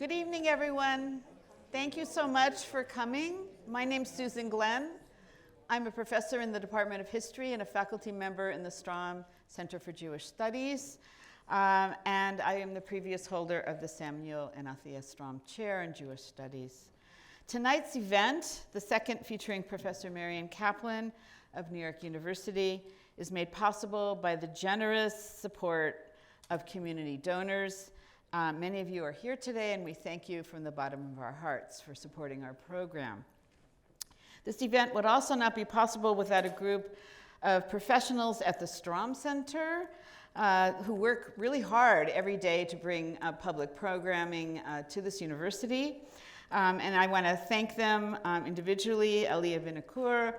Good evening, everyone. Thank you so much for coming. My name's Susan Glenn. I'm a professor in the Department of History and a faculty member in the Strom Center for Jewish Studies. And I am the previous holder of the Samuel and Althea Strom Chair in Jewish Studies. Tonight's event, the second featuring Professor Marion Kaplan of New York University, is made possible by the generous support of community donors. Many of you are here today, and we thank you from the bottom of our hearts for supporting our program. This event would also not be possible without a group of professionals at the Strom Center who work really hard every day to bring public programming to this university. And I want to thank them individually: Elia Vinokur,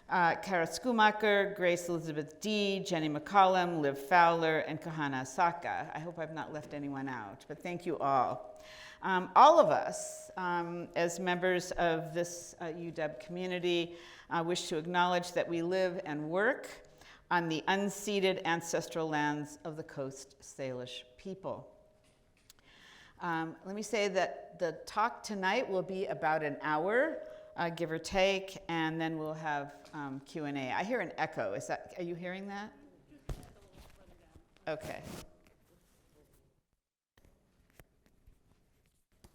Kara Skumacher, Grace Elizabeth D., Jenny McCollum, Liv Fowler, and Kahana Asaka. I hope I've not left anyone out, but thank you all. All of us, as members of this UW community, wish to acknowledge that we live and work on the unceded ancestral lands of the Coast Salish people. Let me say that the talk tonight will be about an hour, give or take, and then we'll have Q&A. I hear an echo. Are you hearing that? Okay.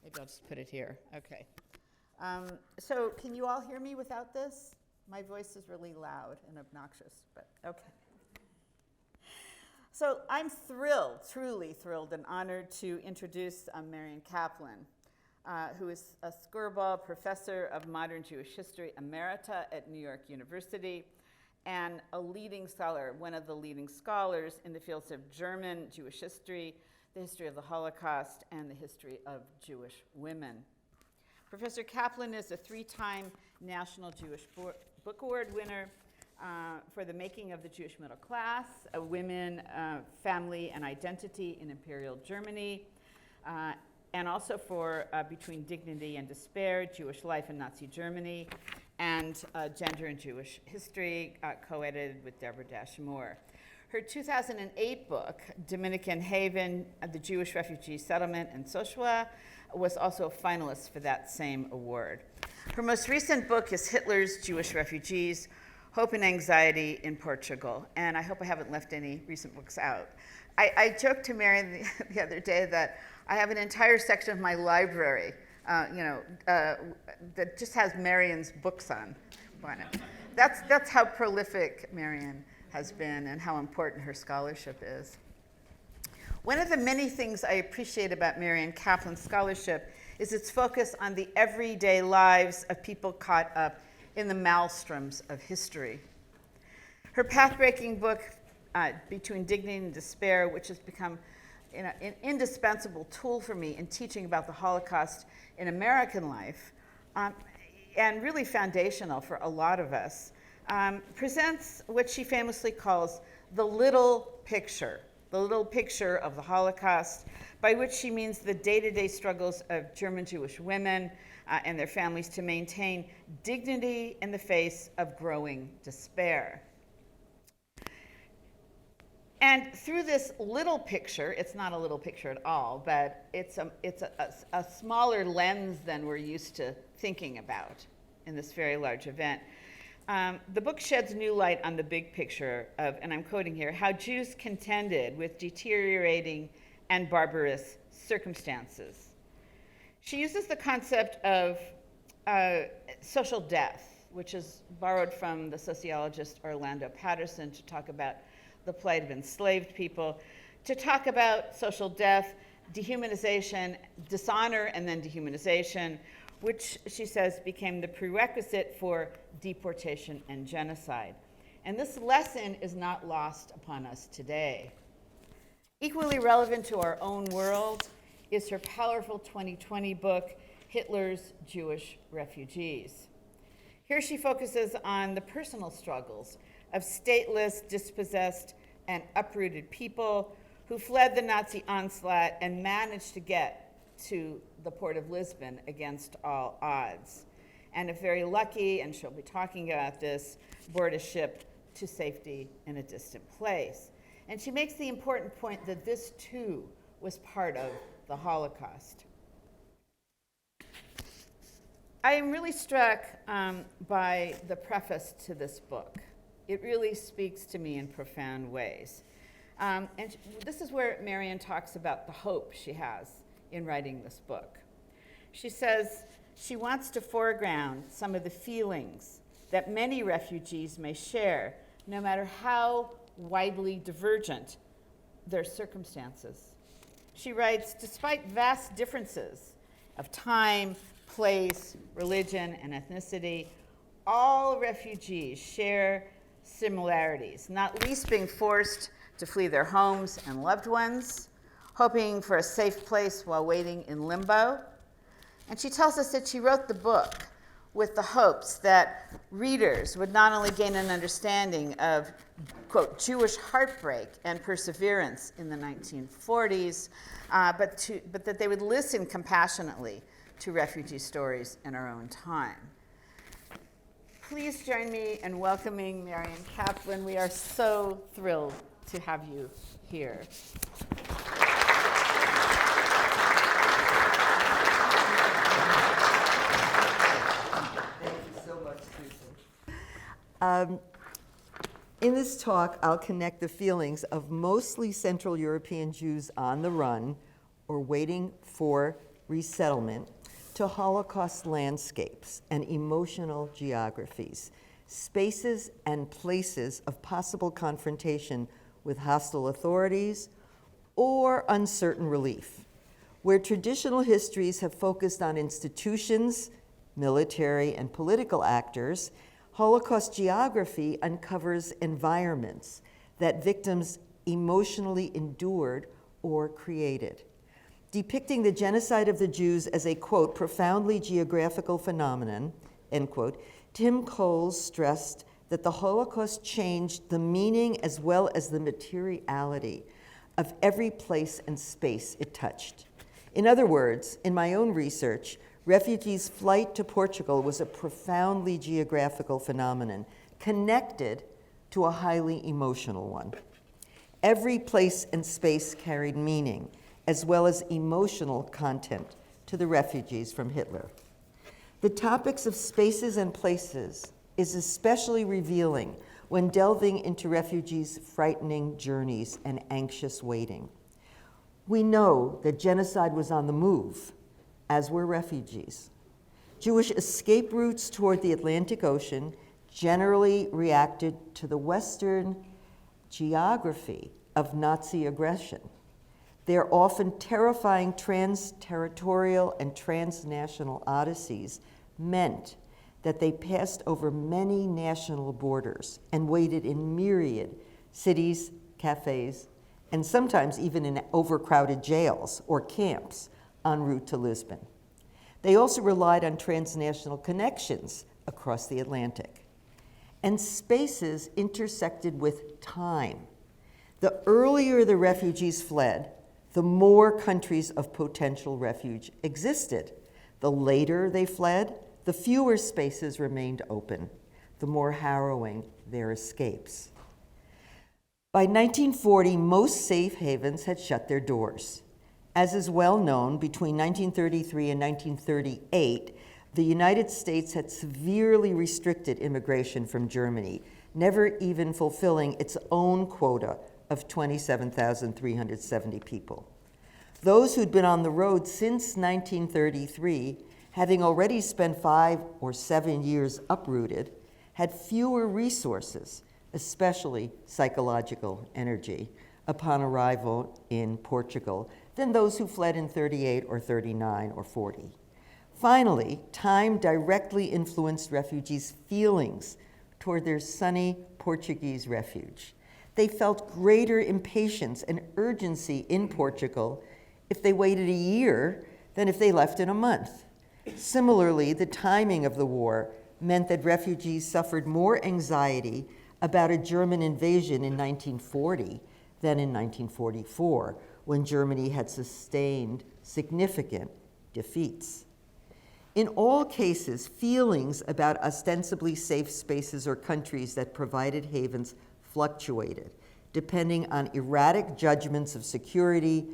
Maybe I'll just put it here. Okay. So can you all hear me without this? My voice is really loud and obnoxious, but okay. So I'm thrilled, truly thrilled and honored to introduce Marion Kaplan, who is a Skirball Professor of Modern Jewish History Emerita at New York University, and a leading scholar, one of the leading scholars in the fields of German Jewish history, the history of the Holocaust, and the history of Jewish women. Professor Kaplan is a three-time National Jewish Book Award winner for The Making of the Jewish Middle Class, a Women, Family, and Identity in Imperial Germany, and also for Between Dignity and Despair, Jewish Life in Nazi Germany, and Gender and Jewish History, co-edited with Deborah Moore. Her 2008 book, Dominican Haven, The Jewish Refugee Settlement in Sosua, was also a finalist for that same award. Her most recent book is Hitler's Jewish Refugees, Hope and Anxiety in Portugal, and I hope I haven't left any recent books out. I joked to Marion the other day that I have an entire section of my library, that just has Marion's books on it. That's how prolific Marion has been and how important her scholarship is. One of the many things I appreciate about Marion Kaplan's scholarship is its focus on the everyday lives of people caught up in the maelstroms of history. Her path-breaking book, Between Dignity and Despair, which has become an indispensable tool for me in teaching about the Holocaust in American life, and really foundational for a lot of us, presents what she famously calls the little picture of the Holocaust, by which she means the day-to-day struggles of German Jewish women and their families to maintain dignity in the face of growing despair. And through this little picture, it's not a little picture at all, but it's a smaller lens than we're used to thinking about in this very large event. The book sheds new light on the big picture of, and I'm quoting here, how Jews contended with deteriorating and barbarous circumstances. She uses the concept of social death, which is borrowed from the sociologist Orlando Patterson, to talk about the plight of enslaved people, to talk about social death, dehumanization, dishonor, and then dehumanization, which she says became the prerequisite for deportation and genocide. And this lesson is not lost upon us today. Equally relevant to our own world is her powerful 2020 book, Hitler's Jewish Refugees. Here she focuses on the personal struggles of stateless, dispossessed, and uprooted people who fled the Nazi onslaught and managed to get to the port of Lisbon against all odds. And if very lucky, and she'll be talking about this, board a ship to safety in a distant place. And she makes the important point that this too was part of the Holocaust. I am really struck by the preface to this book. It really speaks to me in profound ways. And this is where Marion talks about the hope she has in writing this book. She says she wants to foreground some of the feelings that many refugees may share, no matter how widely divergent their circumstances. She writes, despite vast differences of time, place, religion, and ethnicity, all refugees share similarities, not least being forced to flee their homes and loved ones, hoping for a safe place while waiting in limbo. And she tells us that she wrote the book with the hopes that readers would not only gain an understanding of, quote, Jewish heartbreak and perseverance in the 1940s, but that they would listen compassionately to refugee stories in our own time. Please join me in welcoming Marion Kaplan. We are so thrilled to have you here. In this talk, I'll connect the feelings of mostly Central European Jews on the run or waiting for resettlement to Holocaust landscapes and emotional geographies, spaces and places of possible confrontation with hostile authorities or uncertain relief, where traditional histories have focused on institutions, military and political actors. Holocaust geography uncovers environments that victims emotionally endured or created. Depicting the genocide of the Jews as a, quote, profoundly geographical phenomenon, end quote, Tim Coles stressed that the Holocaust changed the meaning as well as the materiality of every place and space it touched. In other words, in my own research, refugees' flight to Portugal was a profoundly geographical phenomenon, connected to a highly emotional one. Every place and space carried meaning, as well as emotional content to the refugees from Hitler. The topics of spaces and places is especially revealing when delving into refugees' frightening journeys and anxious waiting. We know that genocide was on the move, as were refugees. Jewish escape routes toward the Atlantic Ocean generally reacted to the Western geography of Nazi aggression. Their often terrifying trans-territorial and transnational odysseys meant that they passed over many national borders and waited in myriad cities, cafes, and sometimes even in overcrowded jails or camps en route to Lisbon. They also relied on transnational connections across the Atlantic. And spaces intersected with time. The earlier the refugees fled, the more countries of potential refuge existed. The later they fled, the fewer spaces remained open, the more harrowing their escapes. By 1940, most safe havens had shut their doors. As is well known, between 1933 and 1938, the United States had severely restricted immigration from Germany, never even fulfilling its own quota of 27,370 people. Those who'd been on the road since 1933, having already spent 5 or 7 years uprooted, had fewer resources, especially psychological energy, upon arrival in Portugal than those who fled in 38 or 39 or 40. Finally, time directly influenced refugees' feelings toward their sunny Portuguese refuge. They felt greater impatience and urgency in Portugal if they waited a year than if they left in a month. Similarly, the timing of the war meant that refugees suffered more anxiety about a German invasion in 1940 than in 1944, when Germany had sustained significant defeats. In all cases, feelings about ostensibly safe spaces or countries that provided havens fluctuated, depending on erratic judgments of security,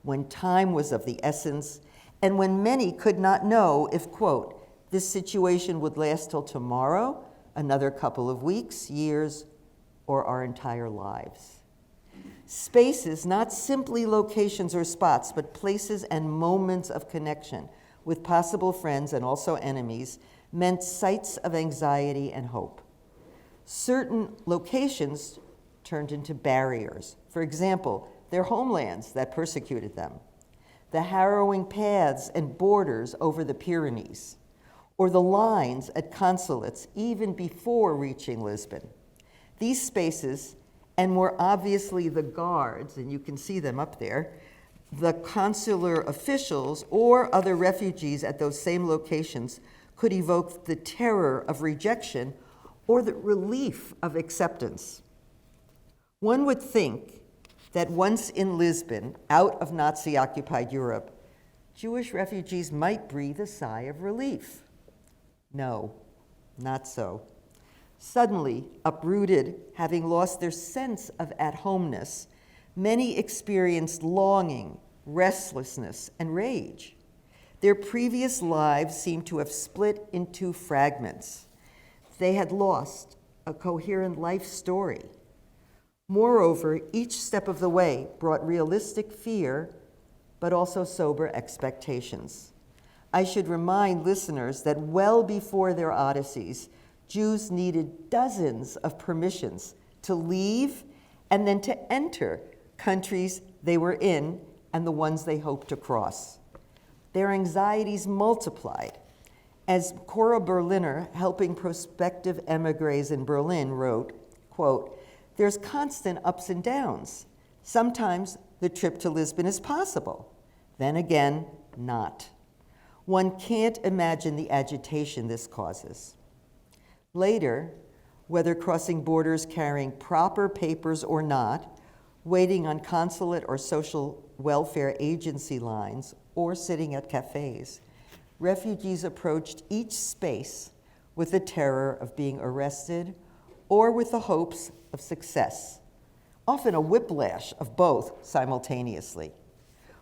when time was of the essence, and when many could not know if, quote, this situation would last till tomorrow, another couple of weeks, years, or our entire lives. Spaces, not simply locations or spots, but places and moments of connection with possible friends and also enemies, meant sites of anxiety and hope. Certain locations turned into barriers. For example, their homelands that persecuted them, the harrowing paths and borders over the Pyrenees, or the lines at consulates even before reaching Lisbon. These spaces, and more obviously the guards, and you can see them up there, the consular officials or other refugees at those same locations could evoke the terror of rejection or the relief of acceptance. One would think that once in Lisbon, out of Nazi-occupied Europe, Jewish refugees might breathe a sigh of relief. No, not so. Suddenly, uprooted, having lost their sense of at-homeness, many experienced longing, restlessness, and rage. Their previous lives seemed to have split into fragments. They had lost a coherent life story. Moreover, each step of the way brought realistic fear, but also sober expectations. I should remind listeners that well before their odysseys, Jews needed dozens of permissions to leave and then to enter countries they were in and the ones they hoped to cross. Their anxieties multiplied. As Cora Berliner, helping prospective emigres in Berlin, wrote, quote, "There's constant ups and downs. Sometimes the trip to Lisbon is possible, then again, not. One can't imagine the agitation this causes. Later, whether crossing borders carrying proper papers or not, waiting on consulate or social welfare agency lines, or sitting at cafes, refugees approached each space with the terror of being arrested or with the hopes of success, often a whiplash of both simultaneously.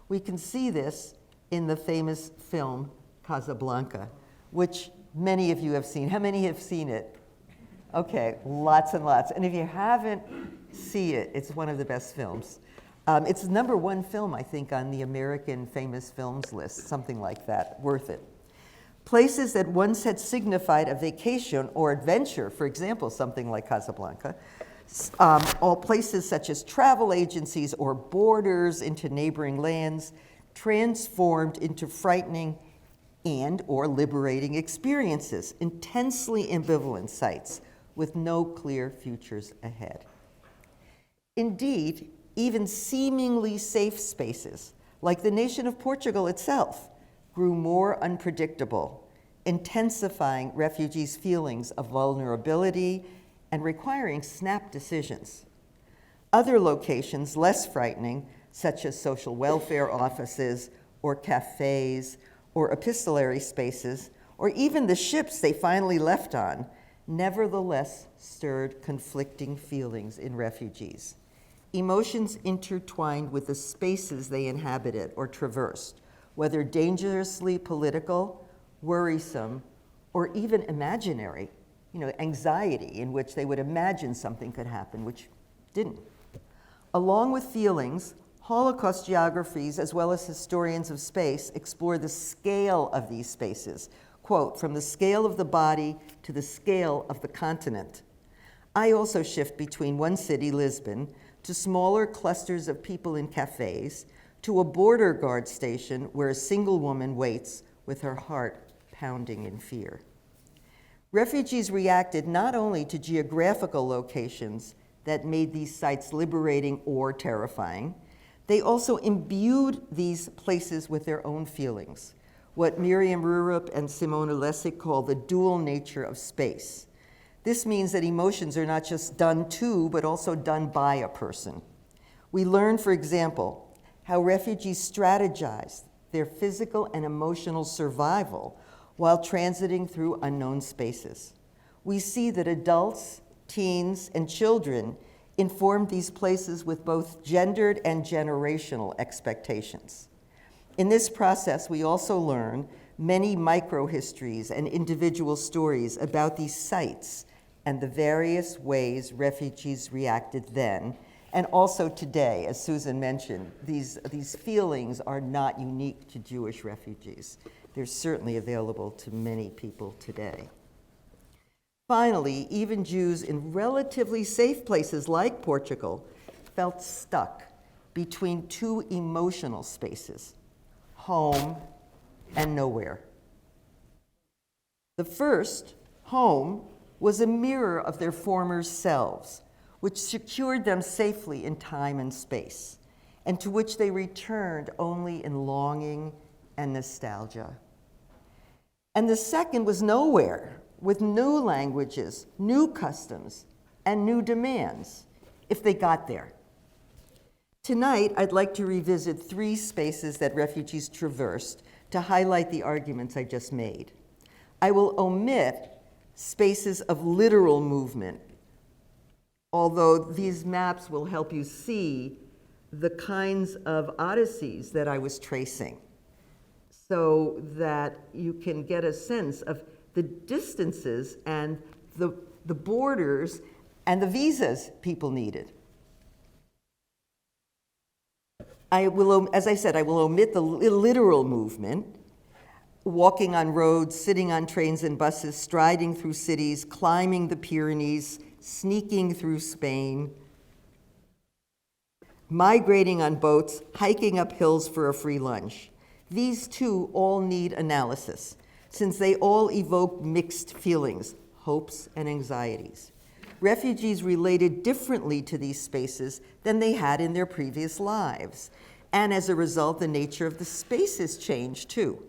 We can see this in the famous film Casablanca, which many of you have seen. How many have seen it? Okay, lots and lots. And if you haven't seen it, it's one of the best films. It's the #1 film, I think, on the American famous films list, something like that, worth it. Places that once had signified a vacation or adventure, for example, something like Casablanca, all places such as travel agencies or borders into neighboring lands, transformed into frightening and or liberating experiences, intensely ambivalent sites with no clear futures ahead. Indeed, even seemingly safe spaces, like the nation of Portugal itself, grew more unpredictable, intensifying refugees' feelings of vulnerability and requiring snap decisions. Other locations, less frightening, such as social welfare offices or cafes or epistolary spaces, or even the ships they finally left on, nevertheless stirred conflicting feelings in refugees. Emotions intertwined with the spaces they inhabited or traversed, whether dangerously political, worrisome, or even imaginary, anxiety in which they would imagine something could happen, which didn't. Along with feelings, Holocaust geographies, as well as historians of space, explore the scale of these spaces, quote, from the scale of the body to the scale of the continent. I also shift between one city, Lisbon, to smaller clusters of people in cafes, to a border guard station where a single woman waits with her heart pounding in fear. Refugees reacted not only to geographical locations that made these sites liberating or terrifying, they also imbued these places with their own feelings, what Miriam Rurup and Simona Lessig call the dual nature of space. This means that emotions are not just done to, but also done by a person. We learn, for example, how refugees strategized their physical and emotional survival while transiting through unknown spaces. We see that adults, teens, and children informed these places with both gendered and generational expectations. In this process, we also learn many microhistories and individual stories about these sites and the various ways refugees reacted then, and also today. As Susan mentioned, these feelings are not unique to Jewish refugees. They're certainly available to many people today. Finally, even Jews in relatively safe places like Portugal felt stuck between two emotional spaces, home and nowhere. The first, home, was a mirror of their former selves, which secured them safely in time and space, and to which they returned only in longing and nostalgia. And the second was nowhere, with new languages, new customs, and new demands, if they got there. Tonight, I'd like to revisit three spaces that refugees traversed to highlight the arguments I just made. I will omit spaces of literal movement, although these maps will help you see the kinds of odysseys that I was tracing, so that you can get a sense of the distances and the borders and the visas people needed. I will, as I said, I will omit the literal movement, walking on roads, sitting on trains and buses, striding through cities, climbing the Pyrenees, sneaking through Spain, migrating on boats, hiking up hills for a free lunch. These too all need analysis, since they all evoke mixed feelings, hopes and anxieties. Refugees related differently to these spaces than they had in their previous lives. And as a result, the nature of the spaces changed too.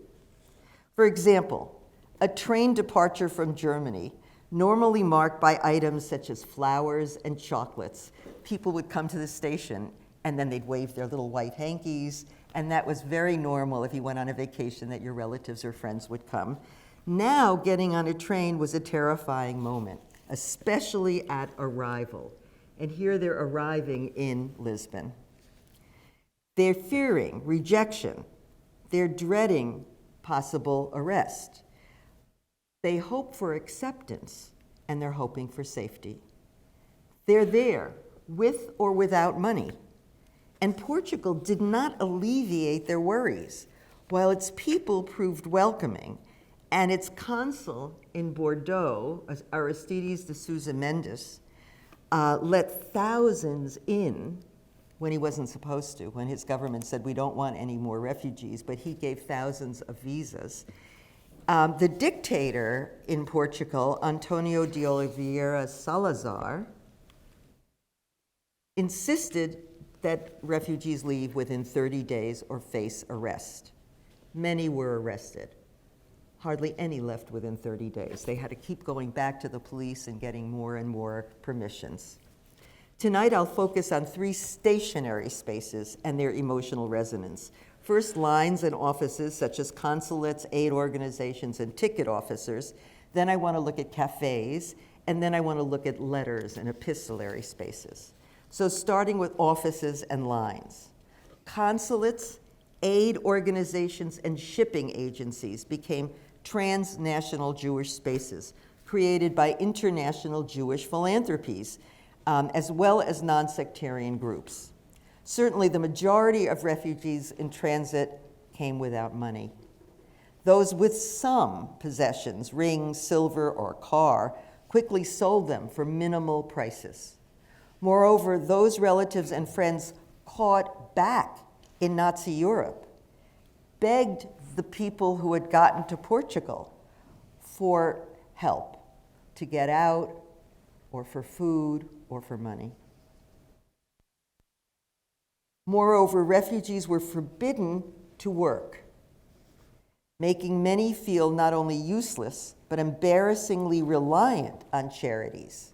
For example, a train departure from Germany, normally marked by items such as flowers and chocolates. People would come to the station and then they'd wave their little white hankies, and that was very normal if you went on a vacation that your relatives or friends would come. Now, getting on a train was a terrifying moment, especially at arrival. And here they're arriving in Lisbon. They're fearing rejection. They're dreading possible arrest. They hope for acceptance, and they're hoping for safety. They're there, with or without money. And Portugal did not alleviate their worries, while its people proved welcoming, and its consul in Bordeaux, Aristides de Sousa Mendes, let thousands in when he wasn't supposed to, when his government said, we don't want any more refugees, but he gave thousands of visas. The dictator in Portugal, Antonio de Oliveira Salazar, insisted that refugees leave within 30 days or face arrest. Many were arrested. Hardly any left within 30 days. They had to keep going back to the police and getting more and more permissions. Tonight, I'll focus on three stationary spaces and their emotional resonance. First, lines and offices such as consulates, aid organizations, and ticket officers. Then I want to look at cafes, and then I want to look at letters and epistolary spaces. So starting with offices and lines. Consulates, aid organizations, and shipping agencies became transnational Jewish spaces created by international Jewish philanthropies, as well as non-sectarian groups. Certainly, the majority of refugees in transit came without money. Those with some possessions, rings, silver, or car, quickly sold them for minimal prices. Moreover, those relatives and friends caught back in Nazi Europe begged the people who had gotten to Portugal for help to get out, or for food, or for money. Moreover, refugees were forbidden to work, making many feel not only useless, but embarrassingly reliant on charities.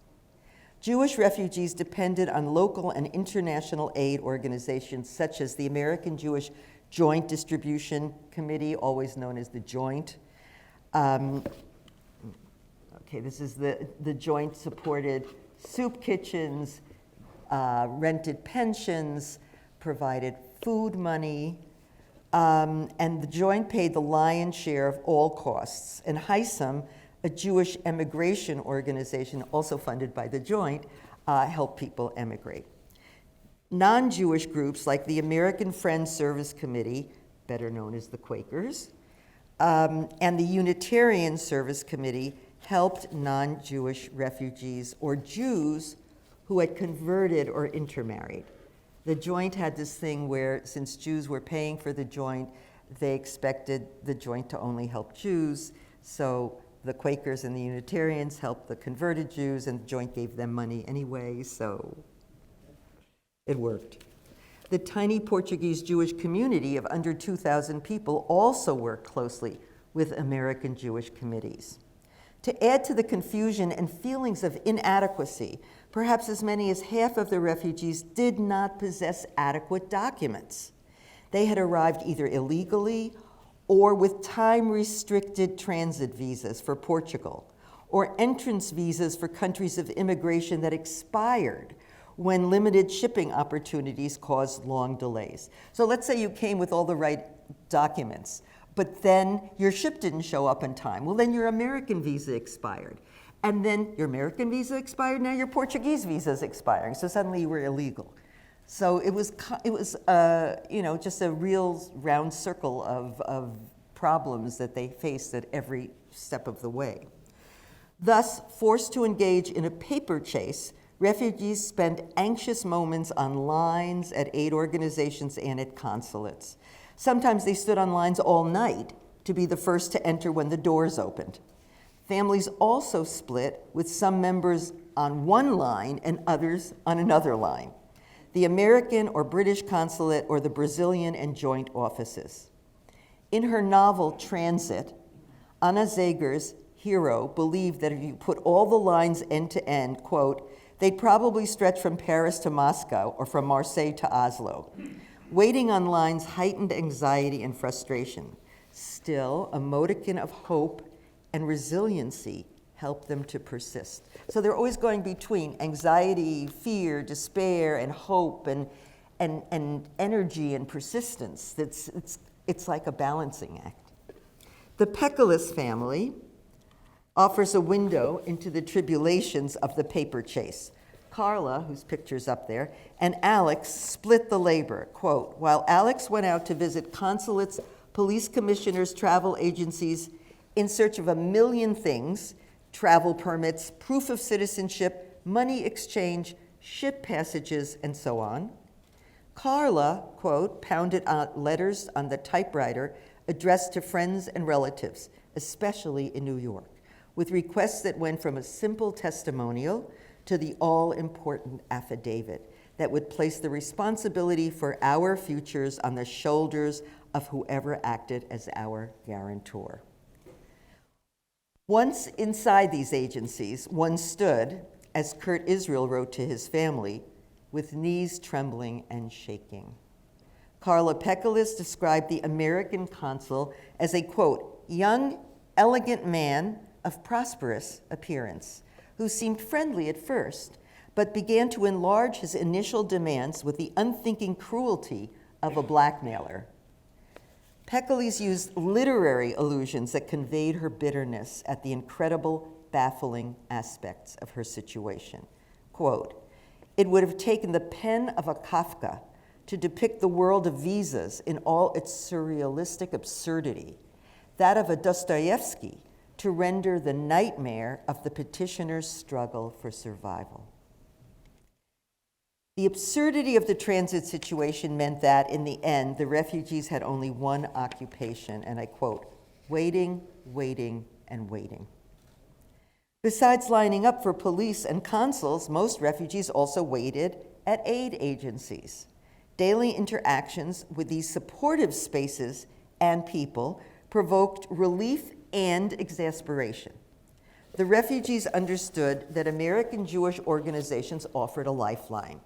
Jewish refugees depended on local and international aid organizations such as the American Jewish Joint Distribution Committee, always known as the Joint. This is the Joint supported soup kitchens, rented pensions, provided food money, And the joint paid the lion's share of all costs. And HISAM, a Jewish emigration organization also funded by the joint, helped people emigrate. Non-Jewish groups like the American Friends Service Committee, better known as the Quakers, and the Unitarian Service Committee helped non-Jewish refugees or Jews who had converted or intermarried. The joint had this thing where, since Jews were paying for the joint, they expected the joint to only help Jews. So the Quakers and the Unitarians helped the converted Jews, and the joint gave them money anyway, so it worked. The tiny Portuguese Jewish community of under 2,000 people also worked closely with American Jewish committees. To add to the confusion and feelings of inadequacy, perhaps as many as half of the refugees did not possess adequate documents. They had arrived either illegally or with time-restricted transit visas for Portugal, or entrance visas for countries of immigration that expired when limited shipping opportunities caused long delays. So let's say you came with all the right documents, but then your ship didn't show up in time. Well, then your American visa expired. And then your American visa expired, now your Portuguese visa is expiring. So suddenly you were illegal. So it was just a real round circle of problems that they faced at every step of the way. Thus, forced to engage in a paper chase, refugees spent anxious moments on lines at aid organizations and at consulates. Sometimes they stood on lines all night to be the first to enter when the doors opened. Families also split, with some members on one line and others on another line, the American or British consulate or the Brazilian and joint offices. In her novel, Transit, Anna Zager's hero believed that if you put all the lines end to end, quote, they'd probably stretch from Paris to Moscow or from Marseille to Oslo. Waiting on lines heightened anxiety and frustration. Still, a modicum of hope and resiliency helped them to persist. So they're always going between anxiety, fear, despair, and hope, and energy and persistence. It's like a balancing act. The Peckolis family offers a window into the tribulations of the paper chase. Carla, whose picture's up there, and Alex split the labor. Quote, while Alex went out to visit consulates, police commissioners, travel agencies, in search of a million things, travel permits, proof of citizenship, money exchange, ship passages, and so on, Carla, quote, pounded out letters on the typewriter addressed to friends and relatives, especially in New York, with requests that went from a simple testimonial to the all-important affidavit that would place the responsibility for our futures on the shoulders of whoever acted as our guarantor. Once inside these agencies, one stood, as Kurt Israel wrote to his family, with knees trembling and shaking. Carla Peckolis described the American consul as a, quote, young, elegant man of prosperous appearance, who seemed friendly at first, but began to enlarge his initial demands with the unthinking cruelty of a blackmailer. Peckolis used literary allusions that conveyed her bitterness at the incredible, baffling aspects of her situation. Quote, it would have taken the pen of a Kafka to depict the world of visas in all its surrealistic absurdity, that of a Dostoevsky to render the nightmare of the petitioner's struggle for survival. The absurdity of the transit situation meant that, in the end, the refugees had only one occupation, and I quote, waiting, waiting, and waiting. Besides lining up for police and consuls, most refugees also waited at aid agencies. Daily interactions with these supportive spaces and people provoked relief and exasperation. The refugees understood that American Jewish organizations offered a lifeline.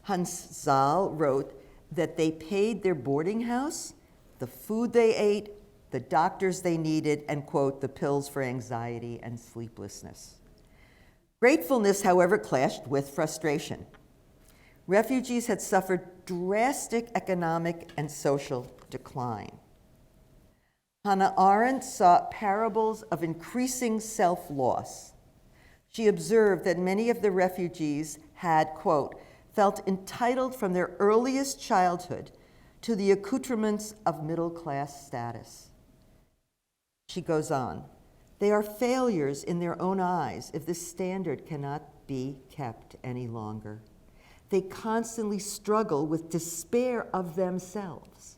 Hans Zahl wrote that they paid their boarding house, the food they ate, the doctors they needed, and, quote, the pills for anxiety and sleeplessness. Gratefulness, however, clashed with frustration. Refugees had suffered drastic economic and social decline. Hannah Arendt saw parables of increasing self-loss. She observed that many of the refugees had, quote, felt entitled from their earliest childhood to the accoutrements of middle-class status. She goes on, they are failures in their own eyes if this standard cannot be kept any longer. They constantly struggle with despair of themselves.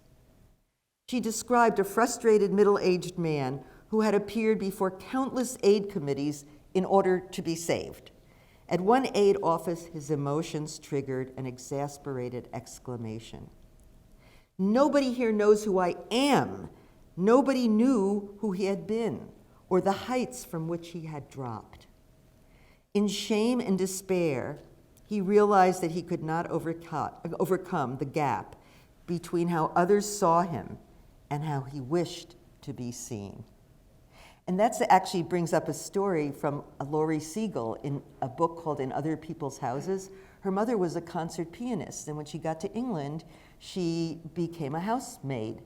She described a frustrated middle-aged man who had appeared before countless aid committees in order to be saved. At one aid office, his emotions triggered an exasperated exclamation. Nobody here knows who I am. Nobody knew who he had been or the heights from which he had dropped. In shame and despair, he realized that he could not overcome the gap between how others saw him and how he wished to be seen. And that actually brings up a story from Laurie Siegel in a book called In Other People's Houses. Her mother was a concert pianist, and when she got to England, she became a housemaid.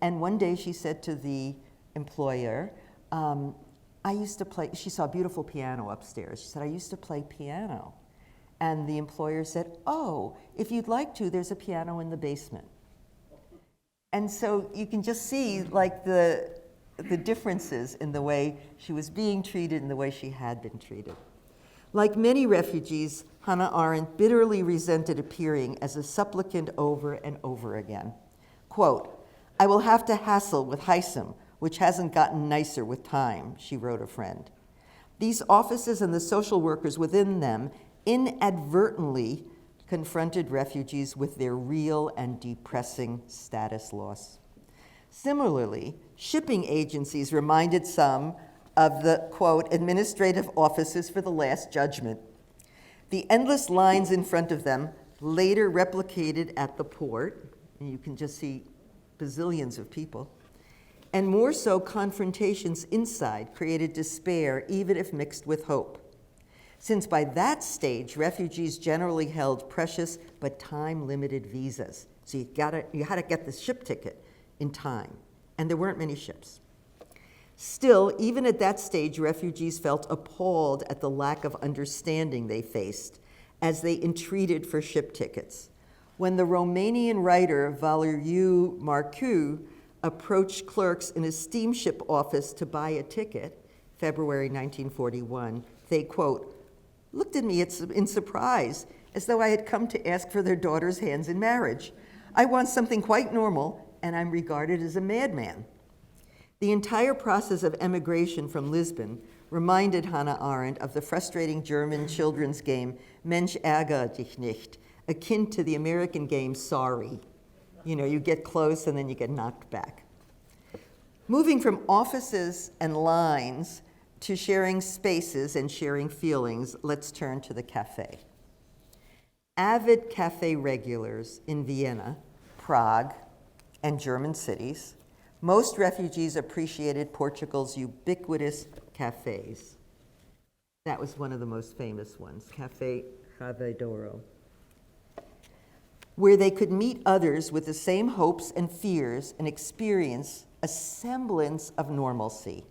And one day she said to the employer, I used to play, she saw a beautiful piano upstairs. She said, I used to play piano. And the employer said, oh, if you'd like to, there's a piano in the basement. And so you can just see like the differences in the way she was being treated and the way she had been treated. Like many refugees, Hannah Arendt bitterly resented appearing as a supplicant over and over again. Quote, I will have to hassle with Heisem, which hasn't gotten nicer with time, she wrote a friend. These offices and the social workers within them inadvertently confronted refugees with their real and depressing status loss. Similarly, shipping agencies reminded some of the, quote, administrative offices for the Last Judgment. The endless lines in front of them, later replicated at the port, and you can just see bazillions of people, and more so confrontations inside created despair, even if mixed with hope. Since by that stage, refugees generally held precious but time-limited visas. So you had to get the ship ticket in time, and there weren't many ships. Still, even at that stage, refugees felt appalled at the lack of understanding they faced as they entreated for ship tickets. When the Romanian writer Valeriu Marcu approached clerks in a steamship office to buy a ticket, February 1941, they, quote, looked at me in surprise, as though I had come to ask for their daughter's hands in marriage. I want something quite normal, and I'm regarded as a madman. The entire process of emigration from Lisbon reminded Hannah Arendt of the frustrating German children's game Mensch ärgere dich nicht, akin to the American game Sorry. You know, you get close and then you get knocked back. Moving from offices and lines to sharing spaces and sharing feelings, let's turn to the cafe. Avid cafe regulars in Vienna, Prague, and German cities, most refugees appreciated Portugal's ubiquitous cafes. That was one of the most famous ones, Café Ravedouro, where they could meet others with the same hopes and fears and experience a semblance of normalcy.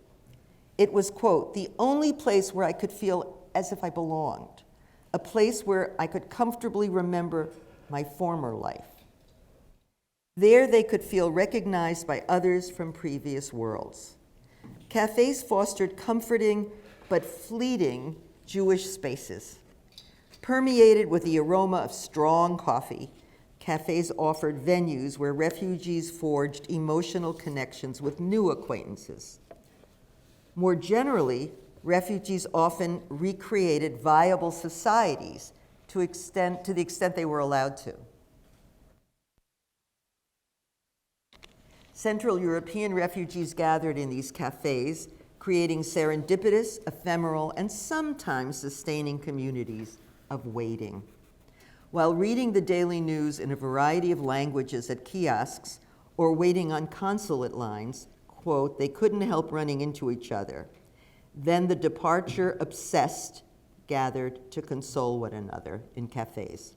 It was, quote, the only place where I could feel as if I belonged, a place where I could comfortably remember my former life. There they could feel recognized by others from previous worlds. Cafes fostered comforting but fleeting Jewish spaces. Permeated with the aroma of strong coffee, cafes offered venues where refugees forged emotional connections with new acquaintances. More generally, refugees often recreated viable societies to the extent they were allowed to. Central European refugees gathered in these cafes, creating serendipitous, ephemeral, and sometimes sustaining communities of waiting. While reading the daily news in a variety of languages at kiosks or waiting on consulate lines, quote, they couldn't help running into each other. Then the departure obsessed gathered to console one another in cafes.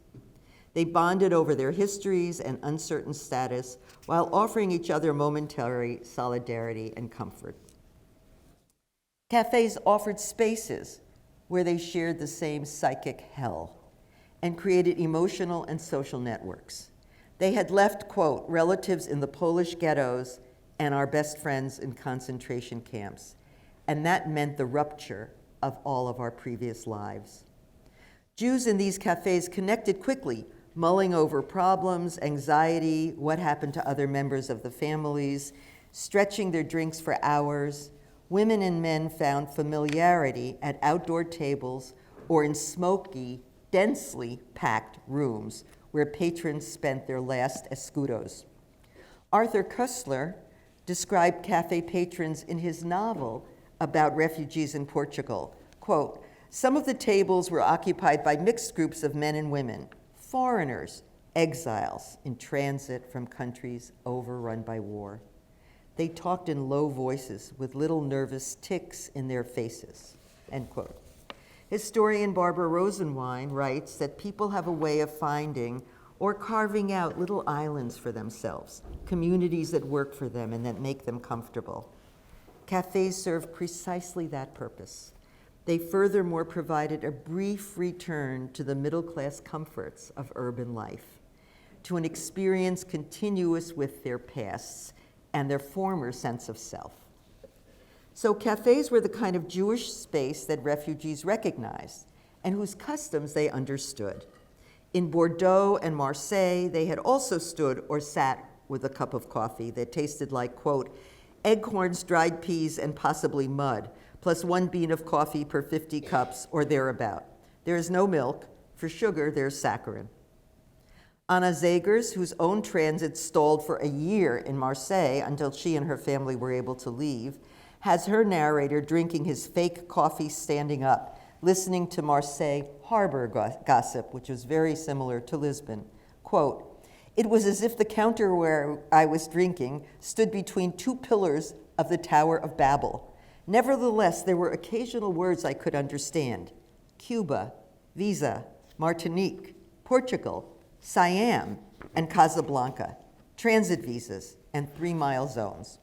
They bonded over their histories and uncertain status while offering each other momentary solidarity and comfort. Cafes offered spaces where they shared the same psychic hell and created emotional and social networks. They had left, quote, relatives in the Polish ghettos and our best friends in concentration camps, and that meant the rupture of all of our previous lives. Jews in these cafes connected quickly, mulling over problems, anxiety, what happened to other members of the families, stretching their drinks for hours. Women and men found familiarity at outdoor tables or in smoky, densely packed rooms where patrons spent their last escudos. Arthur Koestler described cafe patrons in his novel about refugees in Portugal. Quote, some of the tables were occupied by mixed groups of men and women, foreigners, exiles in transit from countries overrun by war. They talked in low voices with little nervous tics in their faces, end quote. Historian Barbara Rosenwein writes that people have a way of finding or carving out little islands for themselves, communities that work for them and that make them comfortable. Cafes serve precisely that purpose. They furthermore provided a brief return to the middle-class comforts of urban life, to an experience continuous with their pasts and their former sense of self. So cafes were the kind of Jewish space that refugees recognized and whose customs they understood. In Bordeaux and Marseille, they had also stood or sat with a cup of coffee that tasted like, quote, acorns, dried peas, and possibly mud, plus 1 bean of coffee per 50 cups or thereabout. There is no milk. For sugar, there's saccharin. Anna Zegers, whose own transit stalled for a year in Marseille until she and her family were able to leave, has her narrator drinking his fake coffee standing up, listening to Marseille harbor gossip, which was very similar to Lisbon. Quote, it was as if the counter where I was drinking stood between 2 pillars of the Tower of Babel. Nevertheless, there were occasional words I could understand. Cuba, Visa, Martinique, Portugal, Siam, and Casablanca, transit visas, and 3-mile zones.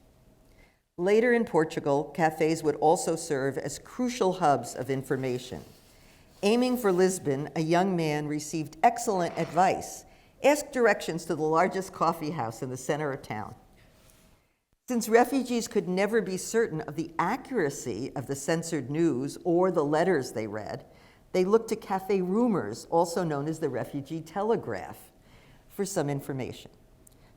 Later in Portugal, cafes would also serve as crucial hubs of information. Aiming for Lisbon, a young man received excellent advice. Ask directions to the largest coffee house in the center of town. Since refugees could never be certain of the accuracy of the censored news or the letters they read, they looked to cafe rumors, also known as the refugee telegraph, for some information.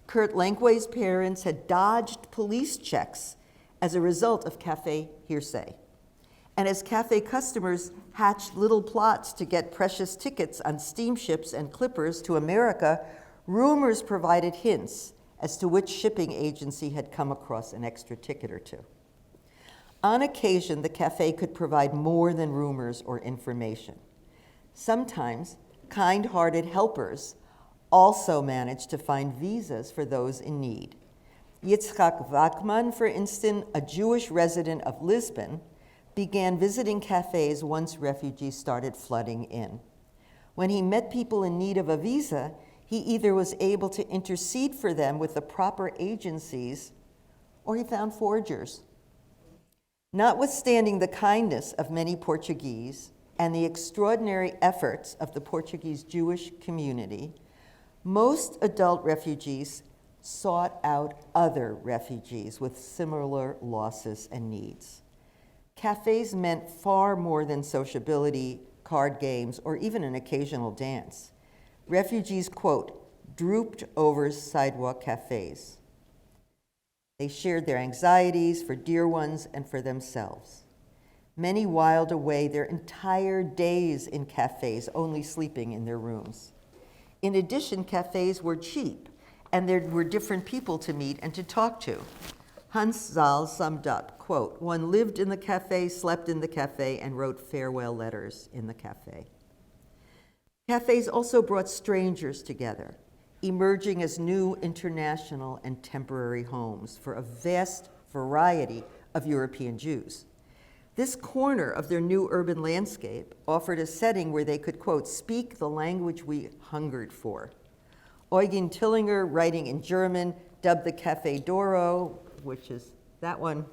Kurt Lenkway's parents had dodged police checks as a result of cafe hearsay. And as cafe customers hatched little plots to get precious tickets on steamships and clippers to America, rumors provided hints as to which shipping agency had come across an extra ticket or two. On occasion, the cafe could provide more than rumors or information. Sometimes, kind-hearted helpers also managed to find visas for those in need. Yitzhak Wachman, for instance, a Jewish resident of Lisbon, began visiting cafes once refugees started flooding in. When he met people in need of a visa, he either was able to intercede for them with the proper agencies, or he found forgers. Notwithstanding the kindness of many Portuguese and the extraordinary efforts of the Portuguese Jewish community, most adult refugees sought out other refugees with similar losses and needs. Cafes meant far more than sociability, card games, or even an occasional dance. Refugees, quote, drooped over sidewalk cafes. They shared their anxieties for dear ones and for themselves. Many whiled away their entire days in cafes, only sleeping in their rooms. In addition, cafes were cheap, and there were different people to meet and to talk to. Hans Zal summed up, quote, one lived in the cafe, slept in the cafe, and wrote farewell letters in the cafe. Cafes also brought strangers together, emerging as new international and temporary homes for a vast variety of European Jews. This corner of their new urban landscape offered a setting where they could, quote, speak the language we hungered for. Eugen Tillinger, writing in German, dubbed the Café Doro, which is that one,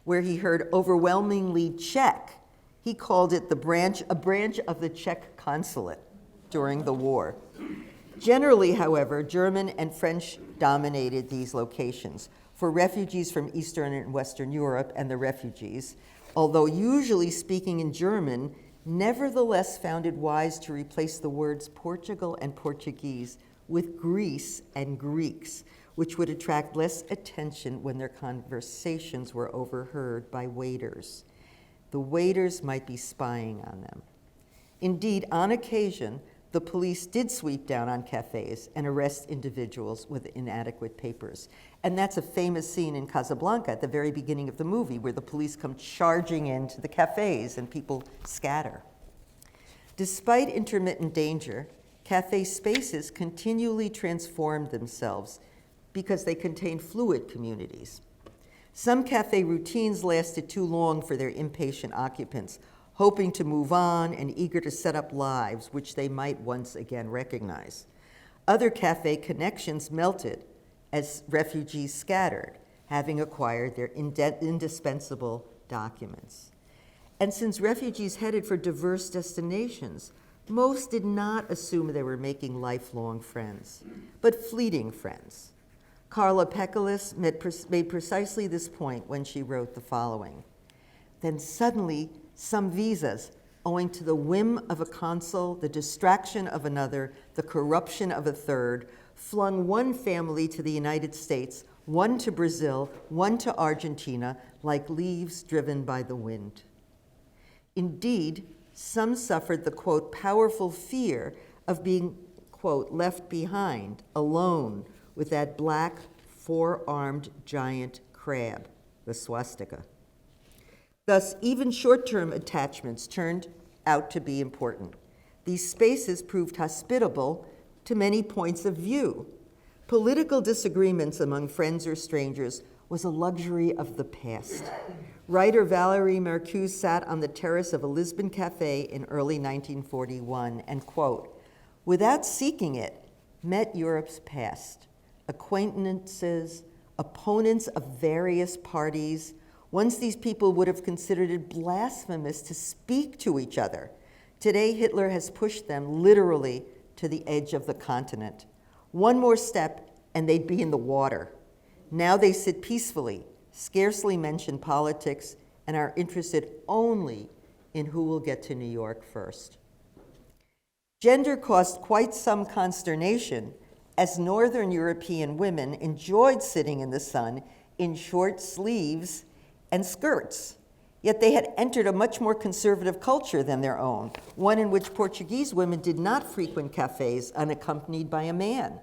where he heard overwhelmingly Czech. He called it a branch of the Czech consulate during the war. Generally, however, German and French dominated these locations. For refugees from Eastern and Western Europe and the refugees, although usually speaking in German, nevertheless found it wise to replace the words Portugal and Portuguese with Greece and Greeks, which would attract less attention when their conversations were overheard by waiters. The waiters might be spying on them. Indeed, on occasion, the police did sweep down on cafes and arrest individuals with inadequate papers. And that's a famous scene in Casablanca at the very beginning of the movie, where the police come charging into the cafes and people scatter. Despite intermittent danger, cafe spaces continually transformed themselves because they contained fluid communities. Some cafe routines lasted too long for their impatient occupants, hoping to move on and eager to set up lives which they might once again recognize. Other cafe connections melted as refugees scattered, having acquired their indispensable documents. And since refugees headed for diverse destinations, most did not assume they were making lifelong friends, but fleeting friends. Carla Pekalis made precisely this point when she wrote the following. Then suddenly, some visas, owing to the whim of a consul, the distraction of another, the corruption of a third, flung one family to the United States, one to Brazil, one to Argentina, like leaves driven by the wind. Indeed, some suffered the, quote, powerful fear of being, quote, left behind, alone, with that black, four-armed giant crab, the swastika. Thus, even short-term attachments turned out to be important. These spaces proved hospitable to many points of view. Political disagreements among friends or strangers was a luxury of the past. Writer Valérie Mercuse sat on the terrace of a Lisbon cafe in early 1941 and, quote, without seeking it, met Europe's past, acquaintances, opponents of various parties. Once these people would have considered it blasphemous to speak to each other. Today, Hitler has pushed them literally to the edge of the continent. One more step and they'd be in the water. Now they sit peacefully, scarcely mention politics, and are interested only in who will get to New York first. Gender caused quite some consternation as Northern European women enjoyed sitting in the sun in short sleeves and skirts. Yet they had entered a much more conservative culture than their own, one in which Portuguese women did not frequent cafes unaccompanied by a man.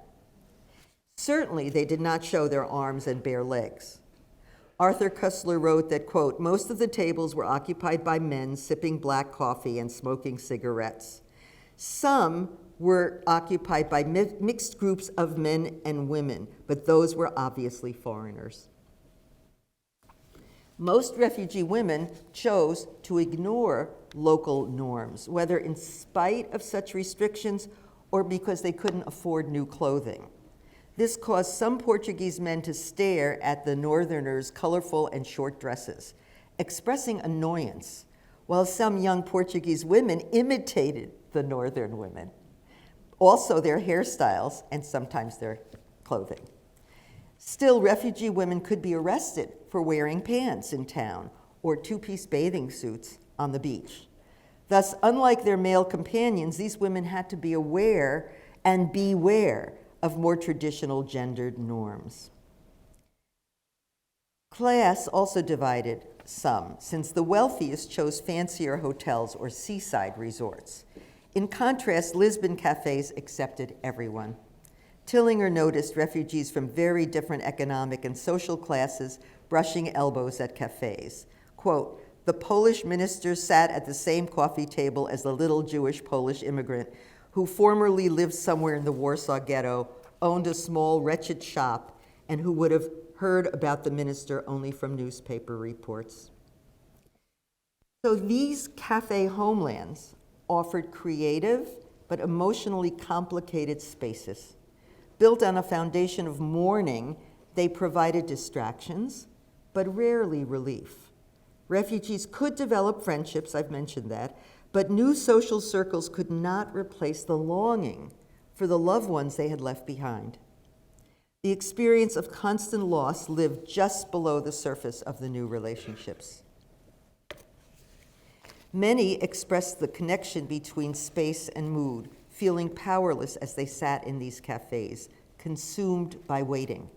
Certainly, they did not show their arms and bare legs. Arthur Koestler wrote that, quote, most of the tables were occupied by men sipping black coffee and smoking cigarettes. Some were occupied by mixed groups of men and women, but those were obviously foreigners. Most refugee women chose to ignore local norms, whether in spite of such restrictions or because they couldn't afford new clothing. This caused some Portuguese men to stare at the Northerners' colorful and short dresses, expressing annoyance, while some young Portuguese women imitated the Northern women, also their hairstyles and sometimes their clothing. Still, refugee women could be arrested for wearing pants in town or two-piece bathing suits on the beach. Thus, unlike their male companions, these women had to be aware and beware of more traditional gendered norms. Class also divided some, since the wealthiest chose fancier hotels or seaside resorts. In contrast, Lisbon cafes accepted everyone. Tillinger noticed refugees from very different economic and social classes brushing elbows at cafes. Quote, the Polish minister sat at the same coffee table as the little Jewish Polish immigrant who formerly lived somewhere in the Warsaw Ghetto, owned a small, wretched shop, and who would have heard about the minister only from newspaper reports. So these cafe homelands offered creative but emotionally complicated spaces. Built on a foundation of mourning, they provided distractions, but rarely relief. Refugees could develop friendships, I've mentioned that, but new social circles could not replace the longing for the loved ones they had left behind. The experience of constant loss lived just below the surface of the new relationships. Many expressed the connection between space and mood, feeling powerless as they sat in these cafes, consumed by waiting.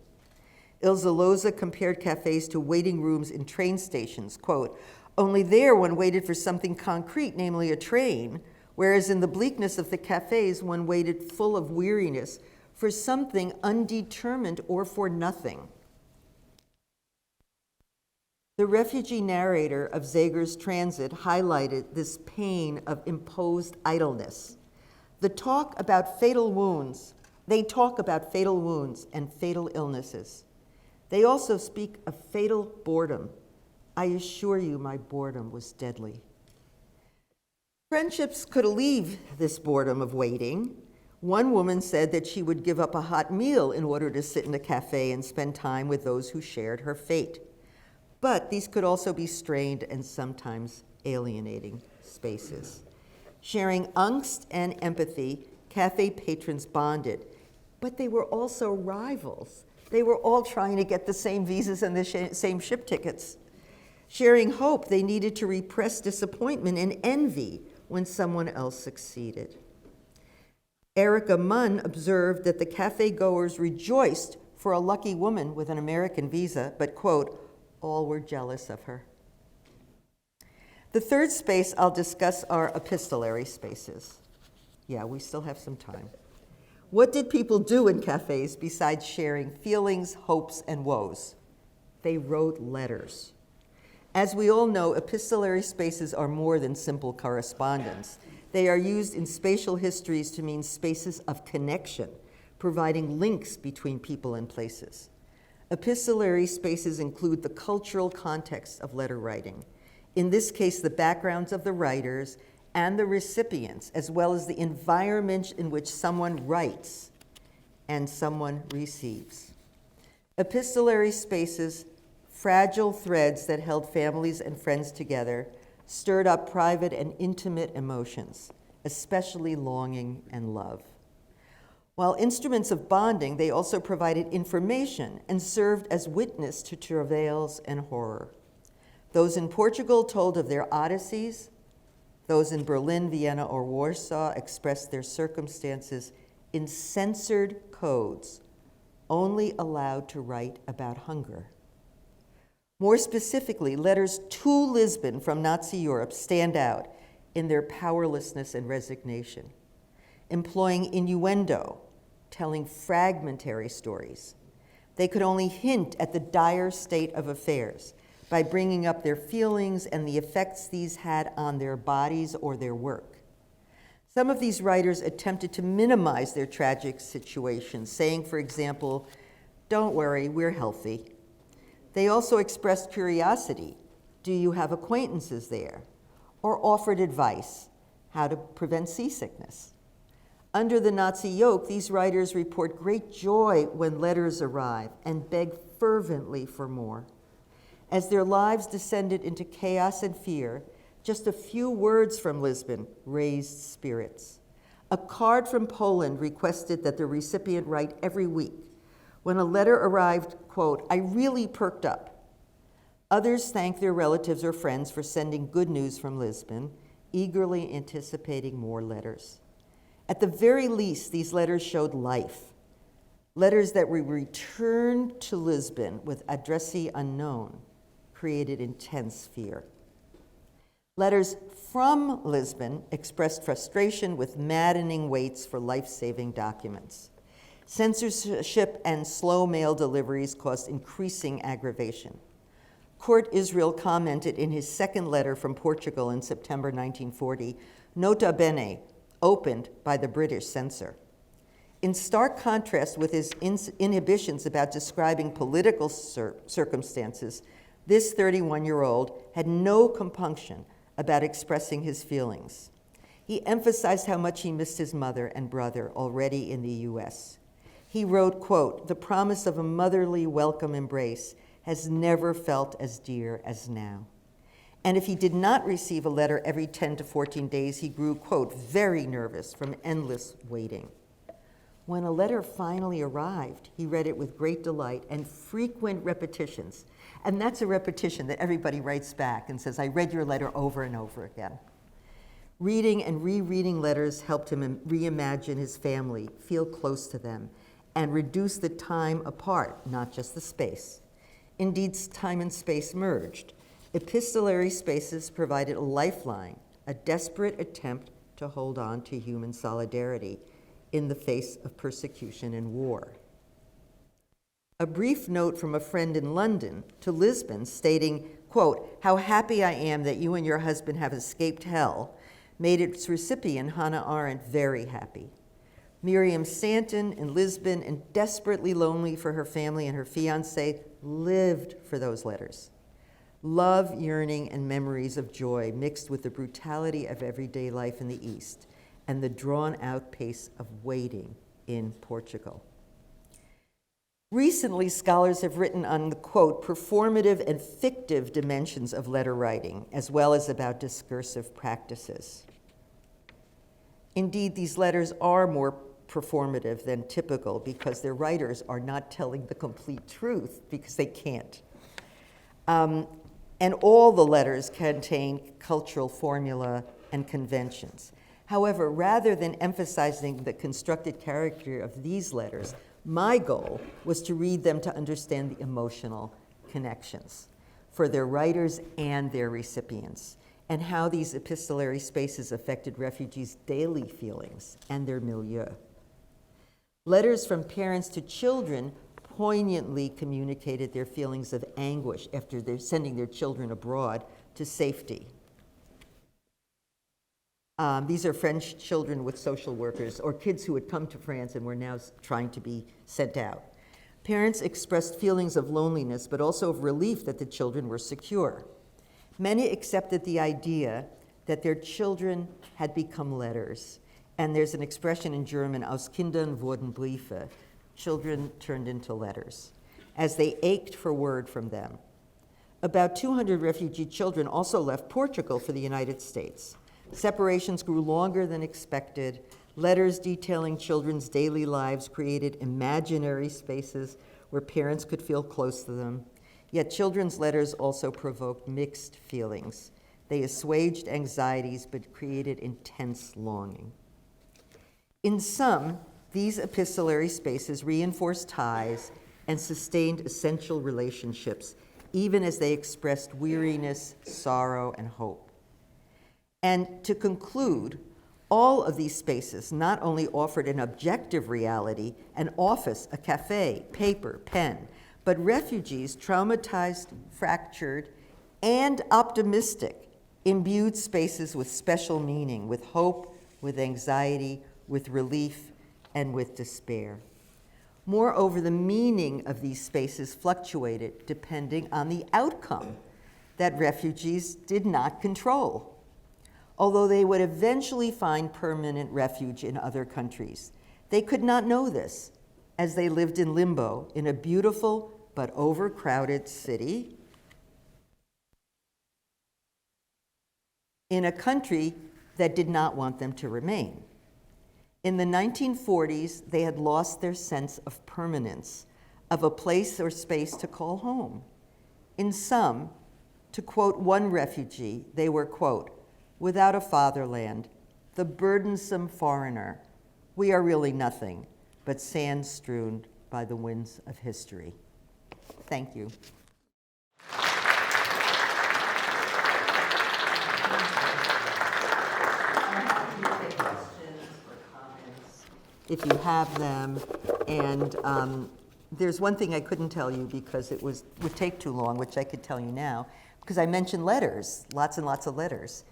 Ilse Loza compared cafes to waiting rooms in train stations, quote, "Only there one waited for something concrete, namely a train, whereas in the bleakness of the cafes one waited full of weariness for something undetermined or for nothing." The refugee narrator of Zager's Transit highlighted this pain of imposed idleness. They talk about fatal wounds and fatal illnesses. They also speak of fatal boredom. I assure you my boredom was deadly. Friendships could alleviate this boredom of waiting. One woman said that she would give up a hot meal in order to sit in a cafe and spend time with those who shared her fate. But these could also be strained and sometimes alienating spaces. Sharing angst and empathy, cafe patrons bonded, but they were also rivals. They were all trying to get the same visas and the same ship tickets. Sharing hope, they needed to repress disappointment and envy when someone else succeeded. Erica Munn observed that the cafe goers rejoiced for a lucky woman with an American visa, but, quote, all were jealous of her. The third space I'll discuss are epistolary spaces. Yeah, we still have some time. What did people do in cafes besides sharing feelings, hopes, and woes? They wrote letters. As we all know, epistolary spaces are more than simple correspondence. They are used in spatial histories to mean spaces of connection, providing links between people and places. Epistolary spaces include the cultural context of letter writing. In this case, the backgrounds of the writers and the recipients, as well as the environment in which someone writes and someone receives. Epistolary spaces, fragile threads that held families and friends together, stirred up private and intimate emotions, especially longing and love. While instruments of bonding, they also provided information and served as witness to travails and horror. Those in Portugal told of their odysseys. Those in Berlin, Vienna, or Warsaw expressed their circumstances in censored codes, only allowed to write about hunger. More specifically, letters to Lisbon from Nazi Europe stand out in their powerlessness and resignation, employing innuendo, telling fragmentary stories. They could only hint at the dire state of affairs by bringing up their feelings and the effects these had on their bodies or their work. Some of these writers attempted to minimize their tragic situations, saying, for example, "Don't worry, we're healthy." They also expressed curiosity. Do you have acquaintances there? Or offered advice, how to prevent seasickness. Under the Nazi yoke, these writers report great joy when letters arrive and beg fervently for more. As their lives descended into chaos and fear, just a few words from Lisbon raised spirits. A card from Poland requested that the recipient write every week. When a letter arrived, quote, "I really perked up." Others thanked their relatives or friends for sending good news from Lisbon, eagerly anticipating more letters. At the very least, these letters showed life. Letters that were returned to Lisbon with addressee unknown created intense fear. Letters from Lisbon expressed frustration with maddening waits for life-saving documents. Censorship and slow mail deliveries caused increasing aggravation. Kurt Israel commented in his second letter from Portugal in September 1940, nota bene, opened by the British censor. In stark contrast with his inhibitions about describing political circumstances, this 31-year-old had no compunction about expressing his feelings. He emphasized how much he missed his mother and brother already in the US. He wrote, quote, "The promise of a motherly welcome embrace has never felt as dear as now." And if he did not receive a letter every 10 to 14 days, he grew, quote, "very nervous from endless waiting." When a letter finally arrived, he read it with great delight and frequent repetitions. And that's a repetition that everybody writes back and says, "I read your letter over and over again." Reading and rereading letters helped him reimagine his family, feel close to them, and reduce the time apart, not just the space. Indeed, time and space merged. Epistolary spaces provided a lifeline, a desperate attempt to hold on to human solidarity in the face of persecution and war. A brief note from a friend in London to Lisbon stating, quote, "How happy I am that you and your husband have escaped hell," made its recipient, Hannah Arendt, very happy. Miriam Stanton in Lisbon, and desperately lonely for her family and her fiancé, lived for those letters. Love, yearning, and memories of joy mixed with the brutality of everyday life in the East and the drawn-out pace of waiting in Portugal. Recently, scholars have written on the, quote, "performative and fictive dimensions of letter writing, as well as about discursive practices." Indeed, these letters are more performative than typical because their writers are not telling the complete truth because they can't. And all the letters contain cultural formula and conventions. However, rather than emphasizing the constructed character of these letters, my goal was to read them to understand the emotional connections for their writers and their recipients, and how these epistolary spaces affected refugees' daily feelings and their milieu. Letters from parents to children poignantly communicated their feelings of anguish after they're sending their children abroad to safety. These are French children with social workers, or kids who had come to France and were now trying to be sent out. Parents expressed feelings of loneliness, but also of relief that the children were secure. Many accepted the idea that their children had become letters. And there's an expression in German, aus Kindern wurden Briefe, children turned into letters, as they ached for word from them. About 200 refugee children also left Portugal for the United States. Separations grew longer than expected. Letters detailing children's daily lives created imaginary spaces where parents could feel close to them. Yet children's letters also provoked mixed feelings. They assuaged anxieties but created intense longing. In sum, these epistolary spaces reinforced ties and sustained essential relationships, even as they expressed weariness, sorrow, and hope. And to conclude, all of these spaces not only offered an objective reality, an office, a cafe, paper, pen, but refugees, traumatized, fractured, and optimistic, imbued spaces with special meaning, with hope, with anxiety, with relief, and with despair. Moreover, the meaning of these spaces fluctuated depending on the outcome that refugees did not control. Although they would eventually find permanent refuge in other countries, they could not know this as they lived in limbo in a beautiful but overcrowded city in a country that did not want them to remain. In the 1940s, they had lost their sense of permanence, of a place or space to call home. In sum, to quote one refugee, they were, quote, "without a fatherland, the burdensome foreigner, we are really nothing but sand strewn by the winds of history." Thank you. If you have them, and there's one thing I couldn't tell you because it would take too long, which I could tell you now, because I mentioned letters, lots and lots of letters.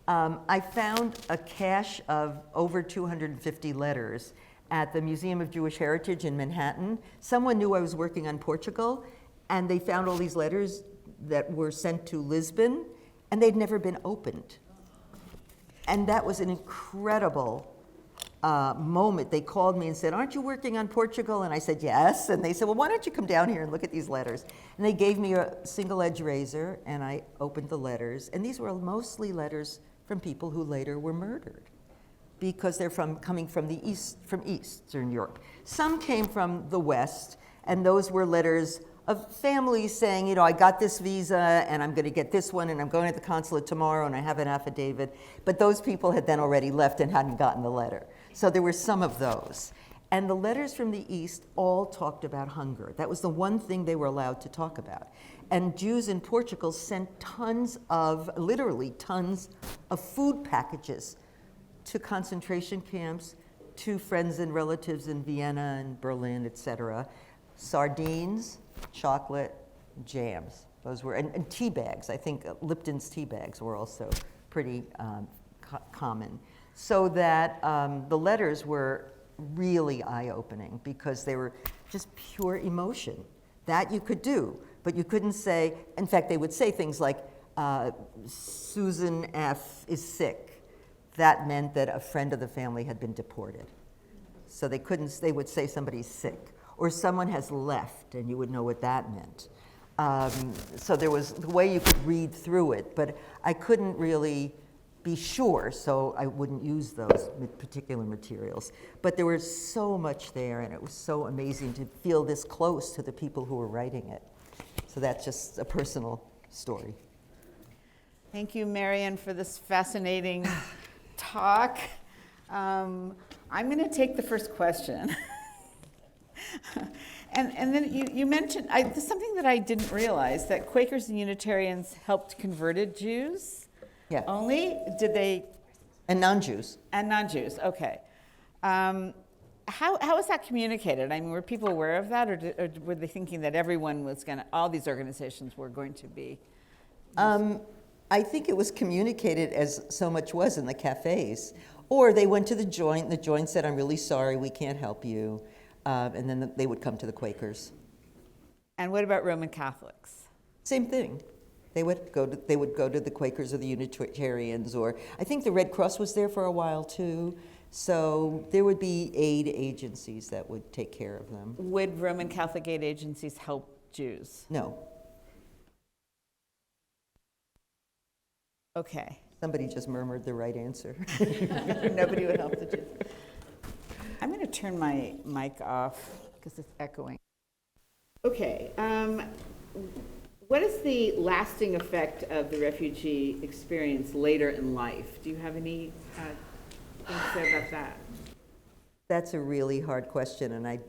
I found a cache of over 250 letters at the Museum of Jewish Heritage in Manhattan. Someone knew I was working on Portugal, and they found all these letters that were sent to Lisbon, and they'd never been opened. And that was an incredible moment. They called me and said, "Aren't you working on Portugal?" And I said, "Yes." And they said, "Well, why don't you come down here and look at these letters?" And they gave me a single edge razor, and I opened the letters. And these were mostly letters from people who later were murdered, because they're coming from the East, from Eastern Europe. Some came from the West, and those were letters of families saying, you know, I got this visa, and I'm going to get this one, and I'm going to the consulate tomorrow, and I have an affidavit. But those people had then already left and hadn't gotten the letter. So there were some of those. And the letters from the East all talked about hunger. That was the one thing they were allowed to talk about. And Jews in Portugal sent literally tons of food packages to concentration camps, to friends and relatives in Vienna and Berlin, etc. Sardines, chocolate, jams. Those were, and tea bags. I think Lipton's tea bags were also pretty common. So that the letters were really eye-opening, because they were just pure emotion. That you could do, but you couldn't say, in fact, they would say things like, Susan F. is sick. That meant that a friend of the family had been deported. So they would say somebody's sick. Or someone has left, and you would know what that meant. So there was the way you could read through it, but I couldn't really be sure, so I wouldn't use those particular materials. But there was so much there, and it was so amazing to feel this close to the people who were writing it. So that's just a personal story. Thank you, Marion, for this fascinating talk. I'm going to take the first question. And then you mentioned something that I didn't realize, that Quakers and Unitarians helped converted Jews. Yeah. Only? Did they? And non-Jews. And non-Jews, okay. How was that communicated? I mean, were people aware of that, or were they thinking that everyone was going to, all these organizations were going to be? I think it was communicated as so much was in the cafes. Or they went to the joint said, "I'm really sorry, we can't help you." And then they would come to the Quakers. And what about Roman Catholics? Same thing. They would go to the Quakers or the Unitarians, or I think the Red Cross was there for a while too. So there would be aid agencies that would take care of them. Would Roman Catholic aid agencies help Jews? No. Okay. Somebody just murmured the right answer. Nobody would help the Jews. I'm going to turn my mic off because it's echoing. Okay. What is the lasting effect of the refugee experience later in life? Do you have any things to say about that? That's a really hard question, and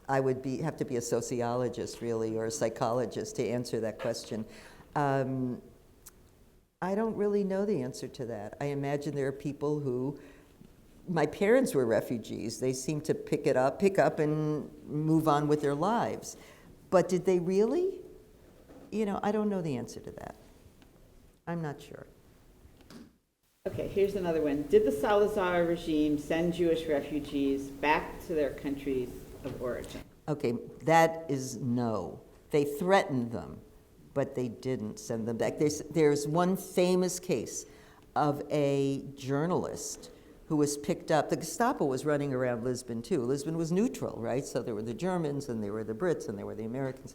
I would have to be a sociologist, really, or a psychologist to answer that question. I don't really know the answer to that. I imagine there are people who, my parents were refugees. They seem to pick up and move on with their lives. But did they really? You know, I don't know the answer to that. I'm not sure. Okay, here's another one. Did the Salazar regime send Jewish refugees back to their countries of origin? Okay, that is no. They threatened them, but they didn't send them back. There's one famous case of a journalist who was picked up. The Gestapo was running around Lisbon too. Lisbon was neutral, right? So there were the Germans, and there were the Brits, and there were the Americans.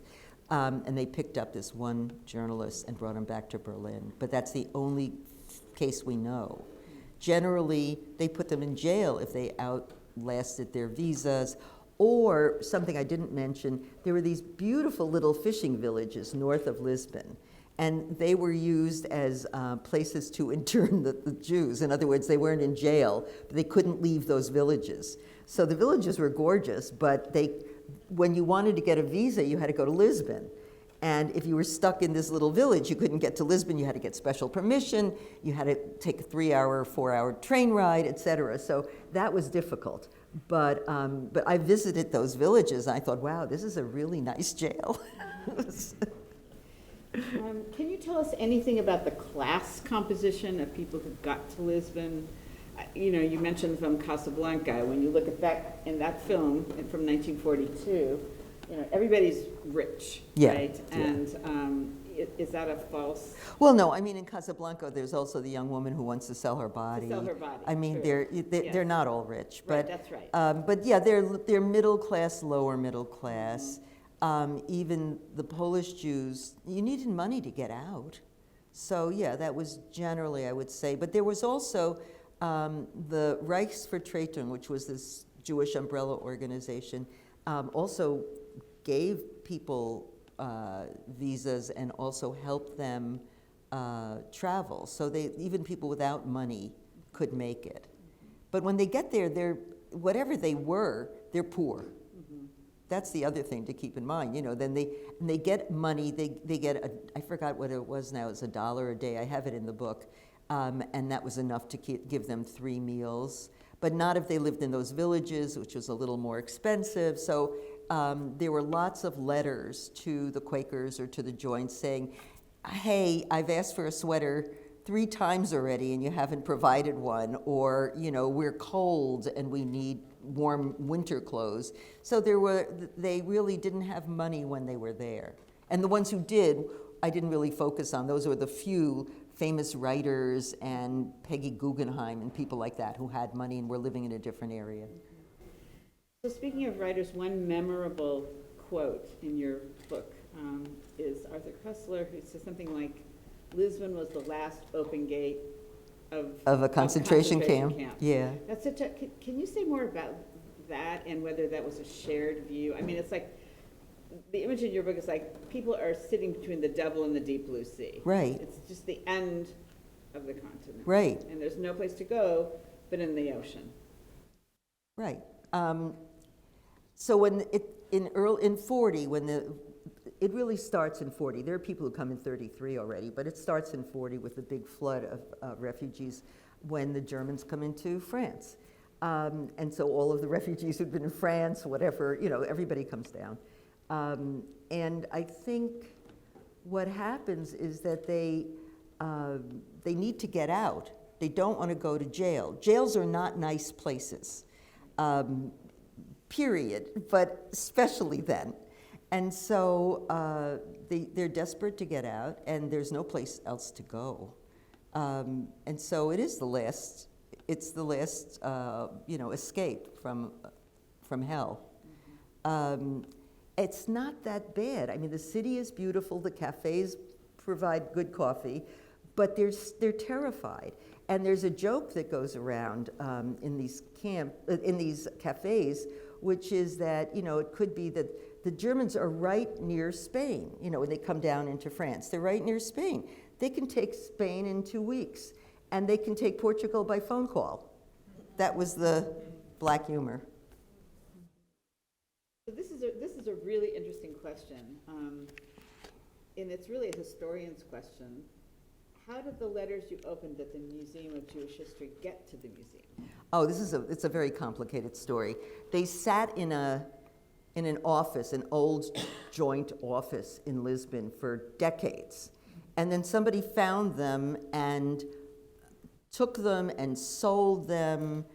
And they picked up this one journalist and brought him back to Berlin. But that's the only case we know. Generally, they put them in jail if they outlasted their visas. Or, something I didn't mention, there were these beautiful little fishing villages north of Lisbon. And they were used as places to intern the Jews. In other words, they weren't in jail, but they couldn't leave those villages. So the villages were gorgeous, but when you wanted to get a visa, you had to go to Lisbon. And if you were stuck in this little village, you couldn't get to Lisbon. You had to get special permission. You had to take a 3-hour, 4-hour train ride, et cetera. So that was difficult. But I visited those villages, and I thought, wow, this is a really nice jail. Can you tell us anything about the class composition of people who got to Lisbon? You know, you mentioned the film Casablanca. When you look at that, in that film from 1942, you know, everybody's rich, yeah, right? Yeah. And is that a false? Well, no, I mean, in Casablanca, there's also the young woman who wants to sell her body. sell her body, I mean, true. they're not all rich, Right, but. that's right. But yeah, they're middle class, lower middle class. Even the Polish Jews, you needed money to get out. So yeah, that was generally, I would say. But there was also the Reichsvertretung, which was this Jewish umbrella organization, also gave people visas and also helped them travel. So even people without money could make it. But when they get there, whatever they were, they're poor. That's the other thing to keep in mind. You know, then they get money. They get I forgot what it was now. It's $1 a day. I have it in the book, and that was enough to give them 3 meals. But not if they lived in those villages, which was a little more expensive. So there were lots of letters to the Quakers or to the joints saying, "Hey, I've asked for a sweater 3 times already, and you haven't provided one," or, you know, "We're cold and we need warm winter clothes." So they really didn't have money when they were there. And the ones who did, I didn't really focus on. Those were the few famous writers and Peggy Guggenheim and people like that who had money and were living in a different area. So speaking of writers, one memorable quote in your book is Arthur Koestler, who says something like, "Lisbon was the last open gate of a concentration camp. Yeah. That's such a. Can you say more about that and whether that was a shared view? I mean, it's like the image in your book is like people are sitting between the devil and the deep blue sea. Right. It's just the end of the continent. Right. And there's no place to go but in the ocean. Right. So in 40, it really starts in 40. There are people who come in 33 already, but it starts in 40 with the big flood of refugees when the Germans come into France. And so all of the refugees who'd been in France, whatever, you know, everybody comes down. And I think what happens is that they need to get out. They don't want to go to jail. Jails are not nice places, period, but especially then. And so they're desperate to get out, and there's no place else to go. And so it is the last, escape from hell. It's not that bad. I mean, the city is beautiful. The cafes provide good coffee, but they're terrified. And there's a joke that goes around in these cafes, which is that, you know, it could be that the Germans are right near Spain, you know, when they come down into France. They're right near Spain. They can take Spain in 2 weeks, and they can take Portugal by phone call. That was the black humor. So this is a really interesting question, and it's really a historian's question. How did the letters you opened at the Museum of Jewish History get to the museum? Oh, it's a very complicated story. They sat in an office, an old joint office in Lisbon for decades. And then somebody found them and took them and sold them,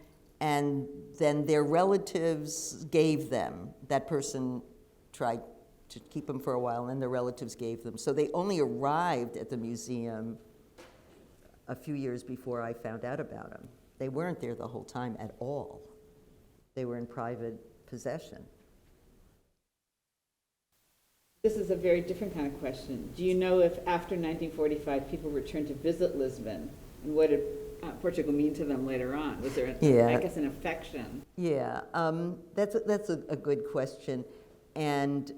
and then their relatives gave them. That person tried to keep them for a while, and then their relatives gave them. So they only arrived at the museum a few years before I found out about them. They weren't there the whole time at all. They were in private possession. This is a very different kind of question. Do you know if after 1945 people returned to visit Lisbon, and what did Portugal mean to them later on? Was there, I guess, an affection? Yeah, that's a good question. And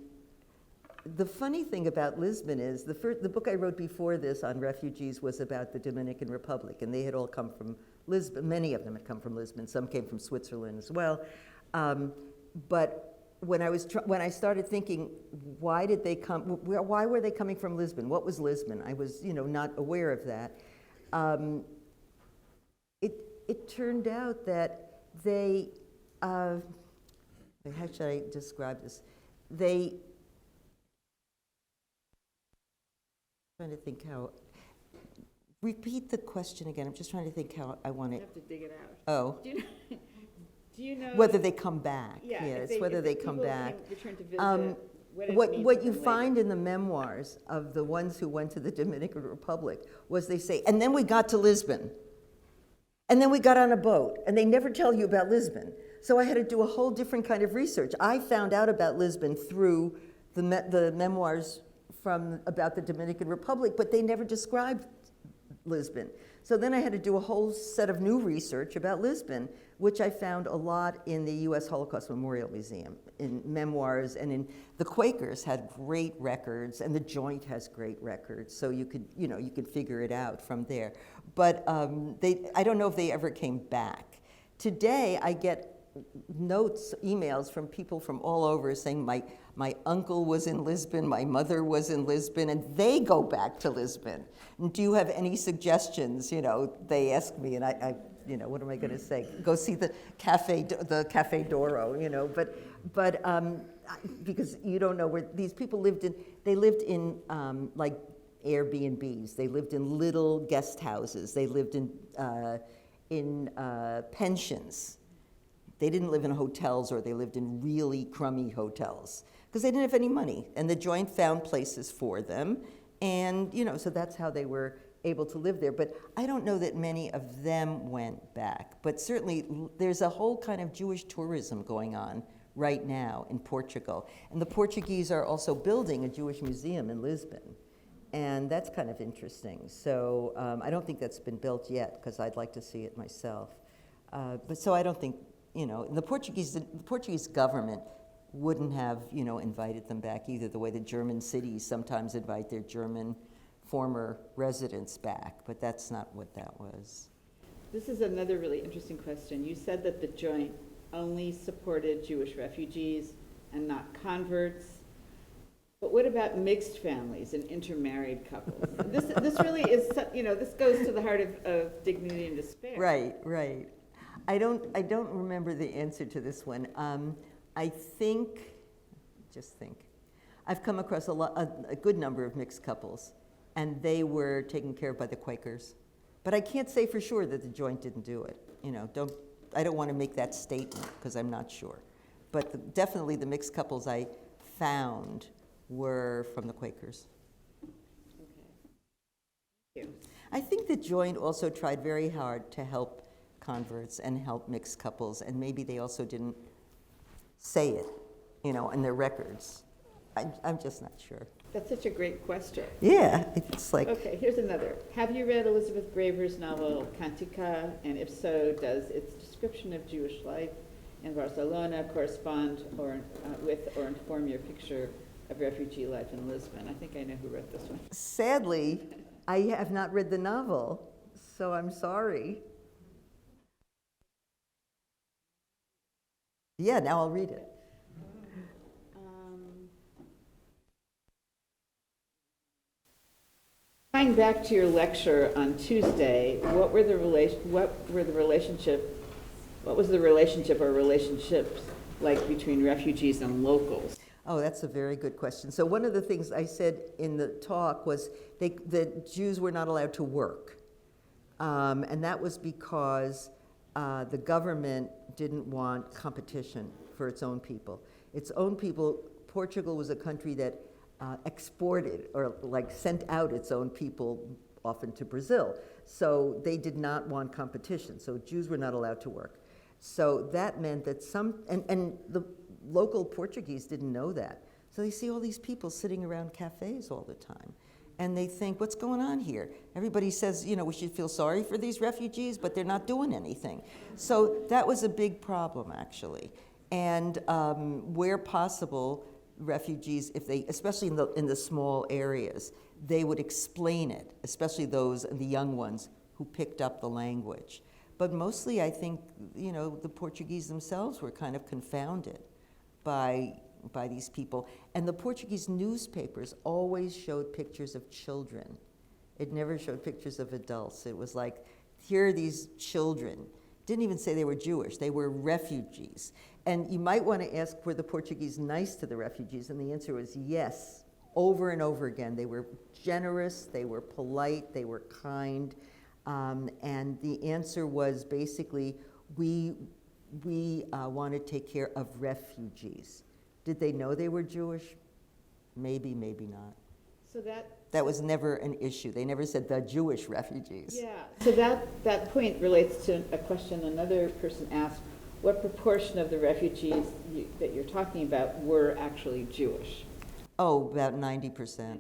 the funny thing about Lisbon is the book I wrote before this on refugees was about the Dominican Republic, and they had all come from Lisbon. Many of them had come from Lisbon. Some came from Switzerland as well. But when I started thinking, why did they come? Why were they coming from Lisbon? What was Lisbon? I was, not aware of that. It turned out that they, how should I describe this? Trying to think how. Repeat the question again. I'm just trying to think how I want it. You have to dig it out. Oh. Do you know whether they come back? Yeah, yes, whether they come back. Return to visit. what it What, means what to you them find later. in the memoirs of the ones who went to the Dominican Republic was they say, and then we got to Lisbon. And then we got on a boat, and they never tell you about Lisbon. So I had to do a whole different kind of research. I found out about Lisbon through the memoirs about the Dominican Republic, but they never described Lisbon. So then I had to do a whole set of new research about Lisbon, which I found a lot in the U.S. Holocaust Memorial Museum, in memoirs, and in the Quakers had great records, and the Joint has great records, so you could figure it out from there. But I don't know if they ever came back. Today, I get notes, emails from people from all over saying my uncle was in Lisbon, my mother was in Lisbon, and they go back to Lisbon. And do you have any suggestions? They ask me, and I what am I going to say? Go see the Cafe Doro, but because you don't know where these people lived in. They lived in like Airbnbs. They lived in little guest houses. They lived in pensions. They didn't live in hotels, or they lived in really crummy hotels because they didn't have any money. And the Joint found places for them. And, so that's how they were able to live there. But I don't know that many of them went back. But certainly there's a whole kind of Jewish tourism going on right now in Portugal. And the Portuguese are also building a Jewish museum in Lisbon. And that's kind of interesting. So I don't think that's been built yet because I'd like to see it myself. But so I don't think, the Portuguese government wouldn't have, invited them back either, the way the German cities sometimes invite their German former residents back, but that's not what that was. This is another really interesting question. You said that the Joint only supported Jewish refugees and not converts. But what about mixed families and intermarried couples? This really is, this goes to the heart of dignity and despair. Right. I don't remember the answer to this one. I think, I've come across a good number of mixed couples, and they were taken care of by the Quakers. But I can't say for sure that the Joint didn't do it. I don't want to make that statement because I'm not sure. But definitely the mixed couples I found were from the Quakers. Okay. Thank you. I think the Joint also tried very hard to help converts and help mixed couples, and maybe they also didn't say it, in their records. I'm just not sure. That's such a great question. Yeah, it's like... Okay, here's another. Have you read Elizabeth Graver's novel Cantica? And if so, does its description of Jewish life in Barcelona correspond with or inform your picture of refugee life in Lisbon? I think I know who wrote this one. Sadly, I have not read the novel, so I'm sorry. Yeah, now I'll read it. Going back to your lecture on Tuesday, what was the relationship or relationships like between refugees and locals? Oh, that's a very good question. So one of the things I said in the talk was that Jews were not allowed to work. And that was because the government didn't want competition for its own people. Its own people, Portugal was a country that exported or sent out its own people often to Brazil. So they did not want competition. So Jews were not allowed to work. So that meant that and the local Portuguese didn't know that. So they see all these people sitting around cafes all the time. And they think, what's going on here? Everybody says, we should feel sorry for these refugees, but they're not doing anything. So that was a big problem, actually. And where possible, refugees, especially in the small areas, they would explain it, especially the young ones who picked up the language. But mostly, I think, the Portuguese themselves were kind of confounded by these people. And the Portuguese newspapers always showed pictures of children. It never showed pictures of adults. It was like, here are these children. Didn't even say they were Jewish. They were refugees. And you might want to ask, were the Portuguese nice to the refugees? And the answer was yes, over and over again. They were generous, they were polite, they were kind. And the answer was basically, we want to take care of refugees. Did they know they were Jewish? Maybe, maybe not. So That was never an issue. They never said the Jewish refugees. yeah. So that point relates to a question another person asked. What proportion of the refugees that you're talking about were actually Jewish? Oh, about 90%.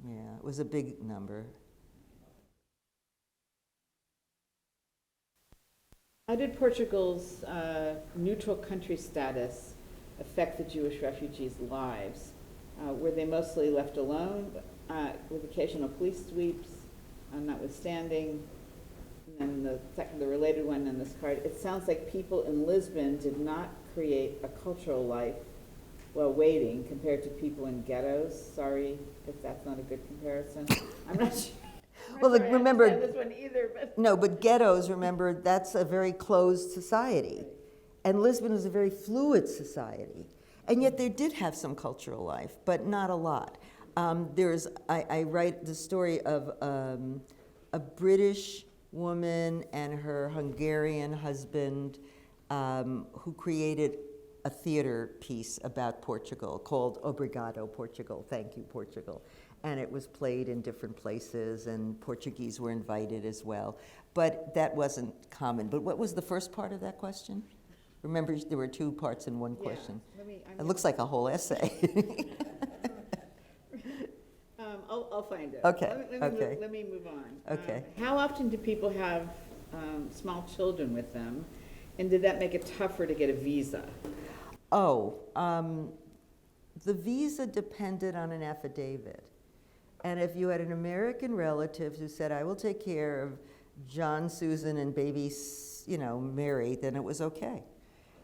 Yeah, it was a big number. How did Portugal's neutral country status affect the Jewish refugees' lives? Were they mostly left alone with occasional police sweeps, notwithstanding? And then the related one in this card, it sounds like people in Lisbon did not create a cultural life while waiting compared to people in ghettos. Sorry if that's not a good comparison. I'm not sure. Well, sure remember, I understand this one either, but no, but ghettos, remember, that's a very closed society. And Lisbon was a very fluid society. And yet they did have some cultural life, but not a lot. I write the story of a British woman and her Hungarian husband who created a theater piece about Portugal called Obrigado Portugal, Thank You Portugal. And it was played in different places, and Portuguese were invited as well. But that wasn't common. But what was the first part of that question? Remember, there were two parts in one question. It looks like a whole essay. I'll find it. Okay, Let me move on. Okay. How often do people have small children with them? And did that make it tougher to get a visa? Oh, the visa depended on an affidavit. And if you had an American relative who said, I will take care of John, Susan, and baby, Mary, then it was okay.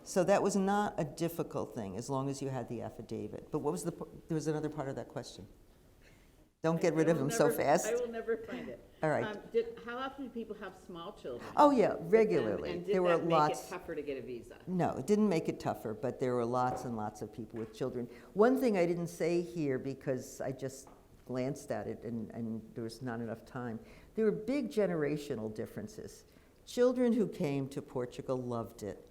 So that was not a difficult thing as long as you had the affidavit. But what was there was another part of that question. Don't get rid of them so fast. I will never find it. All right. How often do people have small children? Oh, yeah, regularly. And did there were that make it tougher to get a visa? No, it didn't make it tougher, but there were lots and lots of people with children. One thing I didn't say here because I just glanced at it and there was not enough time. There were big generational differences. Children who came to Portugal loved it.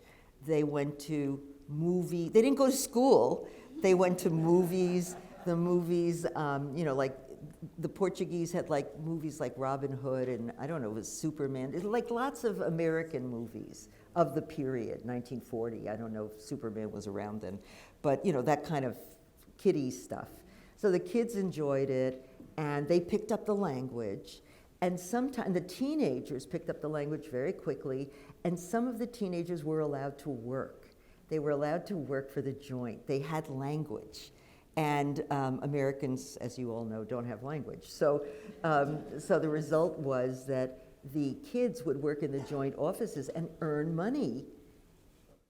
They went to they didn't go to school. They went to movies. The movies, like the Portuguese had like movies like Robin Hood and I don't know, it was Superman. It was like lots of American movies of the period, 1940. I don't know if Superman was around then, but that kind of kiddie stuff. So the kids enjoyed it and they picked up the language. And sometimes the teenagers picked up the language very quickly, and some of the teenagers were allowed to work. They were allowed to work for the joint. They had language. And Americans, as you all know, don't have language. So the result was that the kids would work in the joint offices and earn money.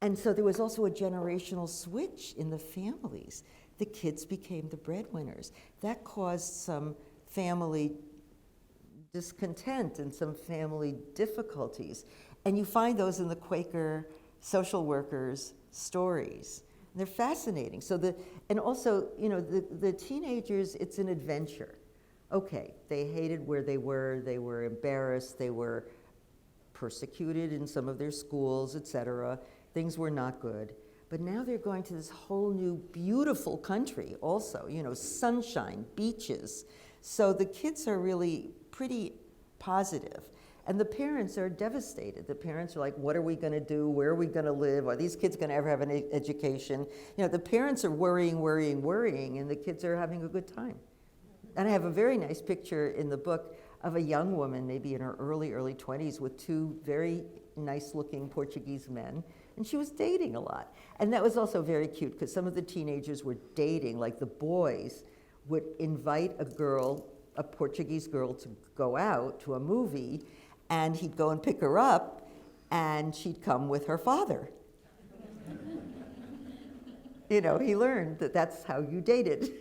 And so there was also a generational switch in the families. The kids became the breadwinners. That caused some family discontent and some family difficulties. And you find those in the Quaker social workers' stories. They're fascinating. And also, the teenagers, it's an adventure. Okay, they hated where they were embarrassed, they were persecuted in some of their schools, etc. Things were not good. But now they're going to this whole new beautiful country also, sunshine, beaches. So the kids are really pretty positive. And the parents are devastated. The parents are like, what are we going to do? Where are we going to live? Are these kids going to ever have an education? The parents are worrying, and the kids are having a good time. And I have a very nice picture in the book of a young woman, maybe in her early 20s, with two very nice-looking Portuguese men, and she was dating a lot. And that was also very cute, because some of the teenagers were dating, like the boys would invite a Portuguese girl to go out to a movie, and he'd go and pick her up, and she'd come with her father. He learned that that's how you dated.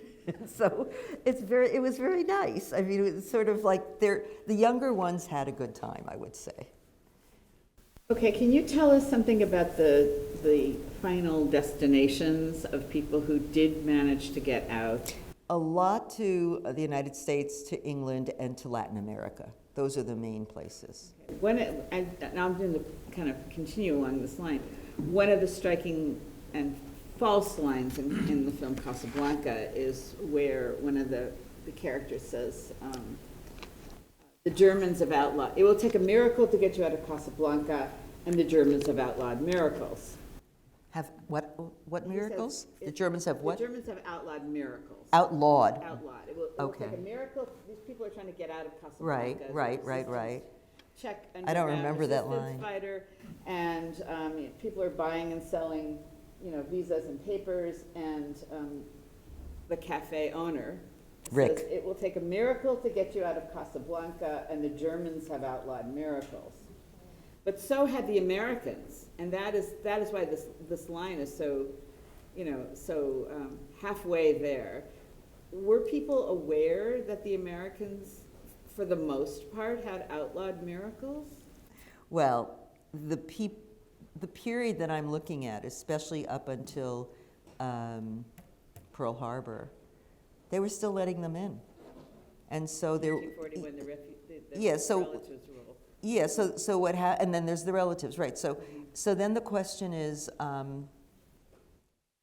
So it was very nice. I mean, it was sort of like the younger ones had a good time, I would say. Okay, can you tell us something about the final destinations of people who did manage to get out? A lot to the United States, to England, and to Latin America. Those are the main places. And I'm going to kind of continue along this line. One of the striking and false lines in the film Casablanca is where one of the characters says, the Germans have outlawed, it will take a miracle to get you out of Casablanca, and the Germans have outlawed miracles. Have what miracles? He says, The Germans have what? The Germans have outlawed miracles. Outlawed. Outlawed. It will Okay. take a miracle. These people are trying to get out of Casablanca. Right. Check I don't remember that resistance line. fighter, and people are buying and selling, visas and papers, and the cafe owner Rick. says it will take a miracle to get you out of Casablanca, and the Germans have outlawed miracles. But so had the Americans, and that is why this line is so, halfway there. Were people aware that the Americans, for the most part, had outlawed miracles? Well, the period that I'm looking at, especially up until Pearl Harbor, they were still letting them in, and so there. 1940, when the Yeah, so- relatives ruled. Yeah, so what and then there's the relatives, right? So then the question is,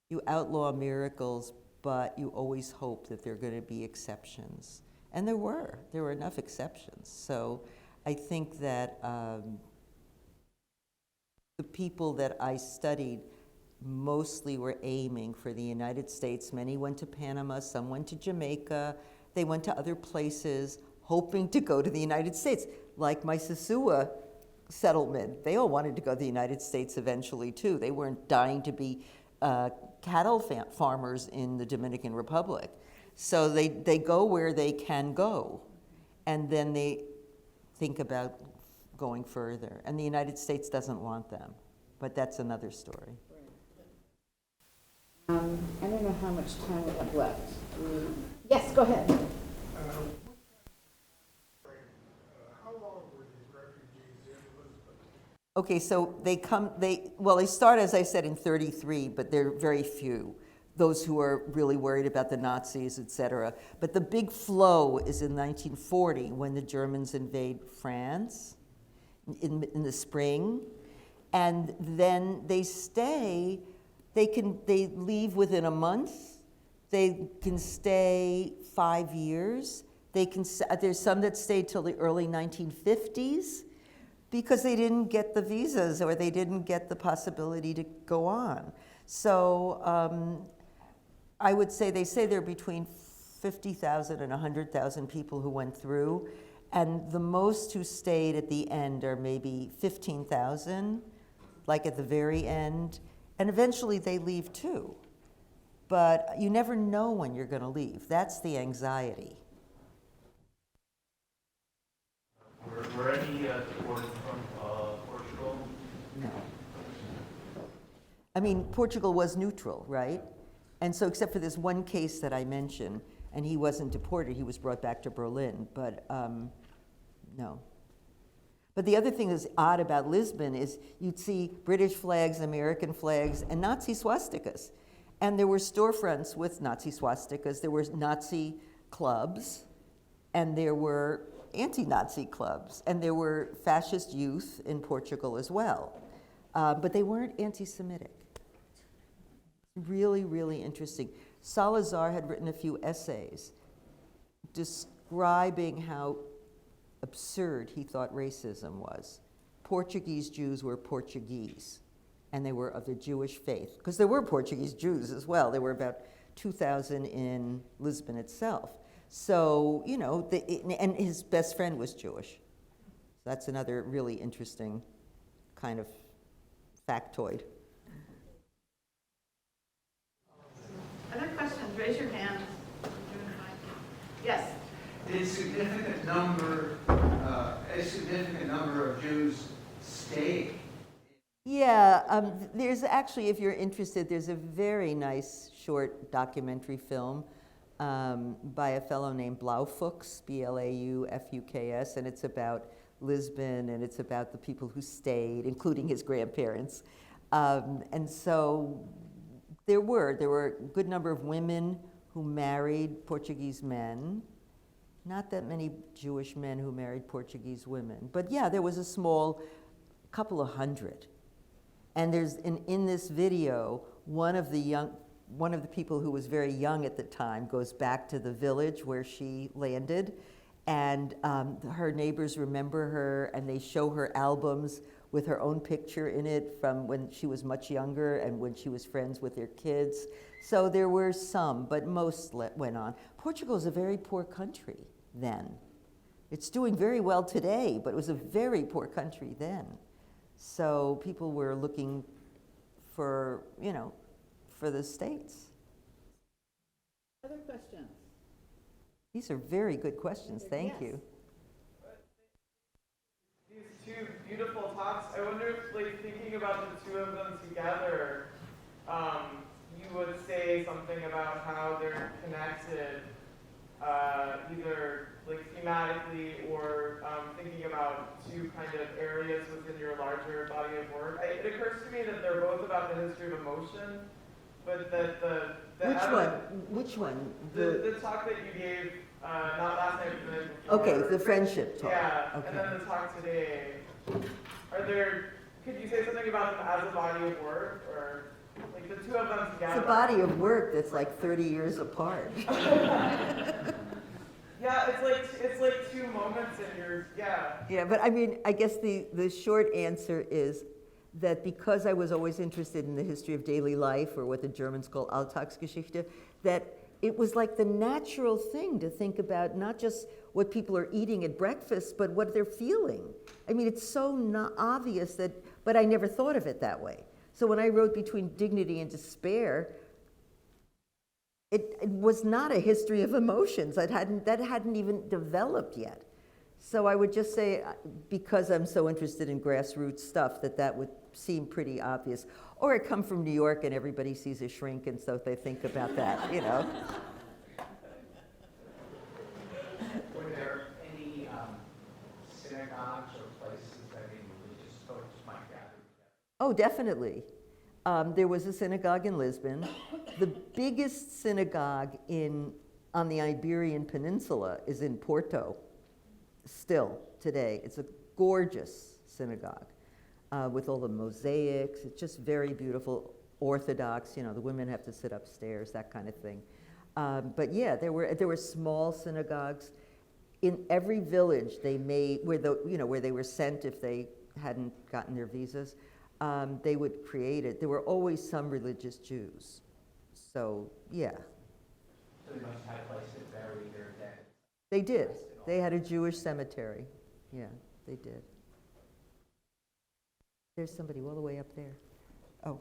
you outlaw miracles, but you always hope that there are going to be exceptions, and there were enough exceptions. So I think that the people that I studied mostly were aiming for the United States. Many went to Panama, some went to Jamaica, they went to other places, hoping to go to the United States. Like my Sosua settlement, they all wanted to go to the United States eventually too. They weren't dying to be cattle farmers in the Dominican Republic. So they go where they can go, and then they think about going further. And the United States doesn't want them, but that's another story. I don't know how much time we have left. Yes, go ahead. How long were these refugees in Lisbon? Okay, so they start, as I said, in 33, but they're very few, those who are really worried about the Nazis, et cetera. But the big flow is in 1940, when the Germans invade France in the spring, and then they stay. They leave within a month. They can stay 5 years. There's some that stayed till the early 1950s because they didn't get the visas or they didn't get the possibility to go on. So I would say there are between 50,000 and 100,000 people who went through, and the most who stayed at the end are maybe 15,000, like at the very end, and eventually they leave too. But you never know when you're going to leave. That's the anxiety. Were any deported from Portugal? No. I mean, Portugal was neutral, right? And so except for this one case that I mentioned, and he wasn't deported, he was brought back to Berlin, but no. But the other thing that's odd about Lisbon is you'd see British flags, American flags, and Nazi swastikas. And there were storefronts with Nazi swastikas, there were Nazi clubs, and there were anti-Nazi clubs, and there were fascist youth in Portugal as well. But they weren't anti-Semitic. Really, really interesting. Salazar had written a few essays describing how absurd he thought racism was. Portuguese Jews were Portuguese, and they were of the Jewish faith, because there were Portuguese Jews as well. There were about 2,000 in Lisbon itself. So, and his best friend was Jewish. That's another really interesting kind of factoid. Other questions? Raise your hand. Yes. Did a significant number of Jews stay? Yeah, there's actually, if you're interested, there's a very nice short documentary film by a fellow named Blaufuchs, Blaufuks, and it's about Lisbon, and it's about the people who stayed, including his grandparents. And so there were a good number of women who married Portuguese men. Not that many Jewish men who married Portuguese women. But yeah, there was a small couple of hundred. And there's in this video, one of the people who was very young at the time goes back to the village where she landed, and her neighbors remember her, and they show her albums with her own picture in it from when she was much younger and when she was friends with their kids. So there were some, but most went on. Portugal is a very poor country then. It's doing very well today, but it was a very poor country then. So people were looking for, for the States. Other questions? These are very good questions, thank Yes. you. These two beautiful talks, I wonder if, like, thinking about the two of them together, you would say something about how they're connected, either like thematically or thinking about two kind of areas within your larger body of work. It occurs to me that they're both about the history of emotion, but that Which one? the talk that you gave, not last night, but the night before. Okay, the friendship talk. Yeah, Okay. and then the talk today. Could you say something about them as a body of work, or like the two of them together? It's a body of work that's like 30 years apart. Yeah, it's like two moments in your, yeah. Yeah, but I mean, I guess the short answer is that because I was always interested in the history of daily life, or what the Germans call Alltagsgeschichte, that it was like the natural thing to think about not just what people are eating at breakfast, but what they're feeling. I mean, it's so not obvious but I never thought of it that way. So when I wrote Between Dignity and Despair, it was not a history of emotions. That hadn't even developed yet. So I would just say, because I'm so interested in grassroots stuff, that would seem pretty obvious. Or I come from New York and everybody sees a shrink, and so they think about that, Were there any synagogues or places that any religious folks might gather together? Oh, definitely. There was a synagogue in Lisbon. The biggest synagogue on the Iberian Peninsula is in Porto, still today. It's a gorgeous synagogue with all the mosaics. It's just very beautiful, Orthodox. The women have to sit upstairs, that kind of thing. But yeah, there were small synagogues in every village. They made where they were sent if they hadn't gotten their visas. They would create it. There were always some religious Jews. So, yeah. So they must have places to bury their dead. They did. They had a Jewish cemetery. Yeah, they did. There's somebody all the way up there. Oh.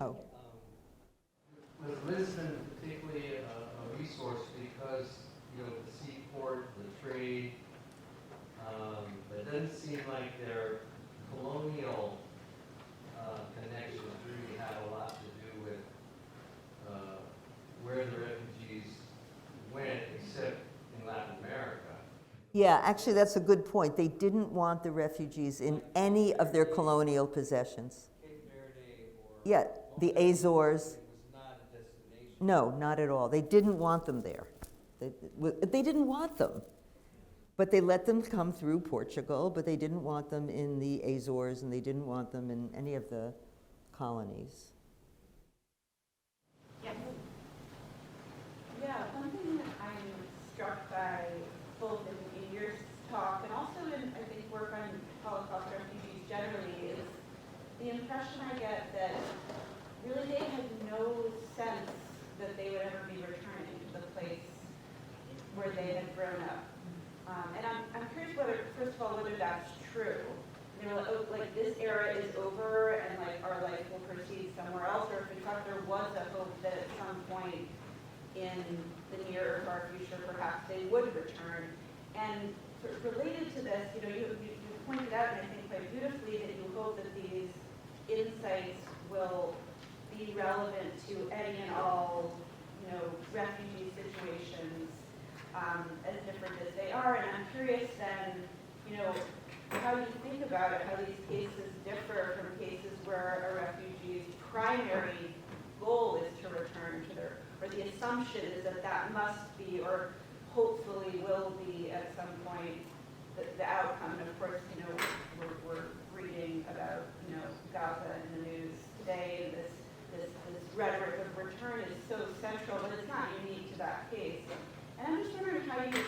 Oh. Was Lisbon particularly a resource because, the seaport, the trade, it doesn't seem like their colonial connections really had a lot to do with where the refugees went, except in Latin America. Yeah, actually, that's a good point. They didn't want the refugees in any of their colonial possessions. Cape Verde or Yeah, the Azores. was not a destination. No, not at all. They didn't want them there. They didn't want them. But they let them come through Portugal, but they didn't want them in the Azores, and they didn't want them in any of the colonies. Yeah, one thing that I'm struck by, both in your talk and also in, I think, work on Holocaust refugees generally, is the impression I get that really they had no sense that they would ever be returning to the place where they had grown up. And I'm curious first of all, whether that's true. Like this era is over and like our life will proceed somewhere else, or if in fact there was a hope that at some point in the near or far future, perhaps they would return. And related to this, you pointed out, and I think quite beautifully, that you hope that these insights will be relevant to any and all, refugee situations, as different as they are. And I'm curious then, how you think about it, how these cases differ from cases where a refugee's primary goal is to return to or the assumption is that must be, or hopefully will be at some point, the outcome. And of course, we're reading about, Gaza in the news today, and this rhetoric of return is so central, but it's not unique to that case. And I'm just wondering how you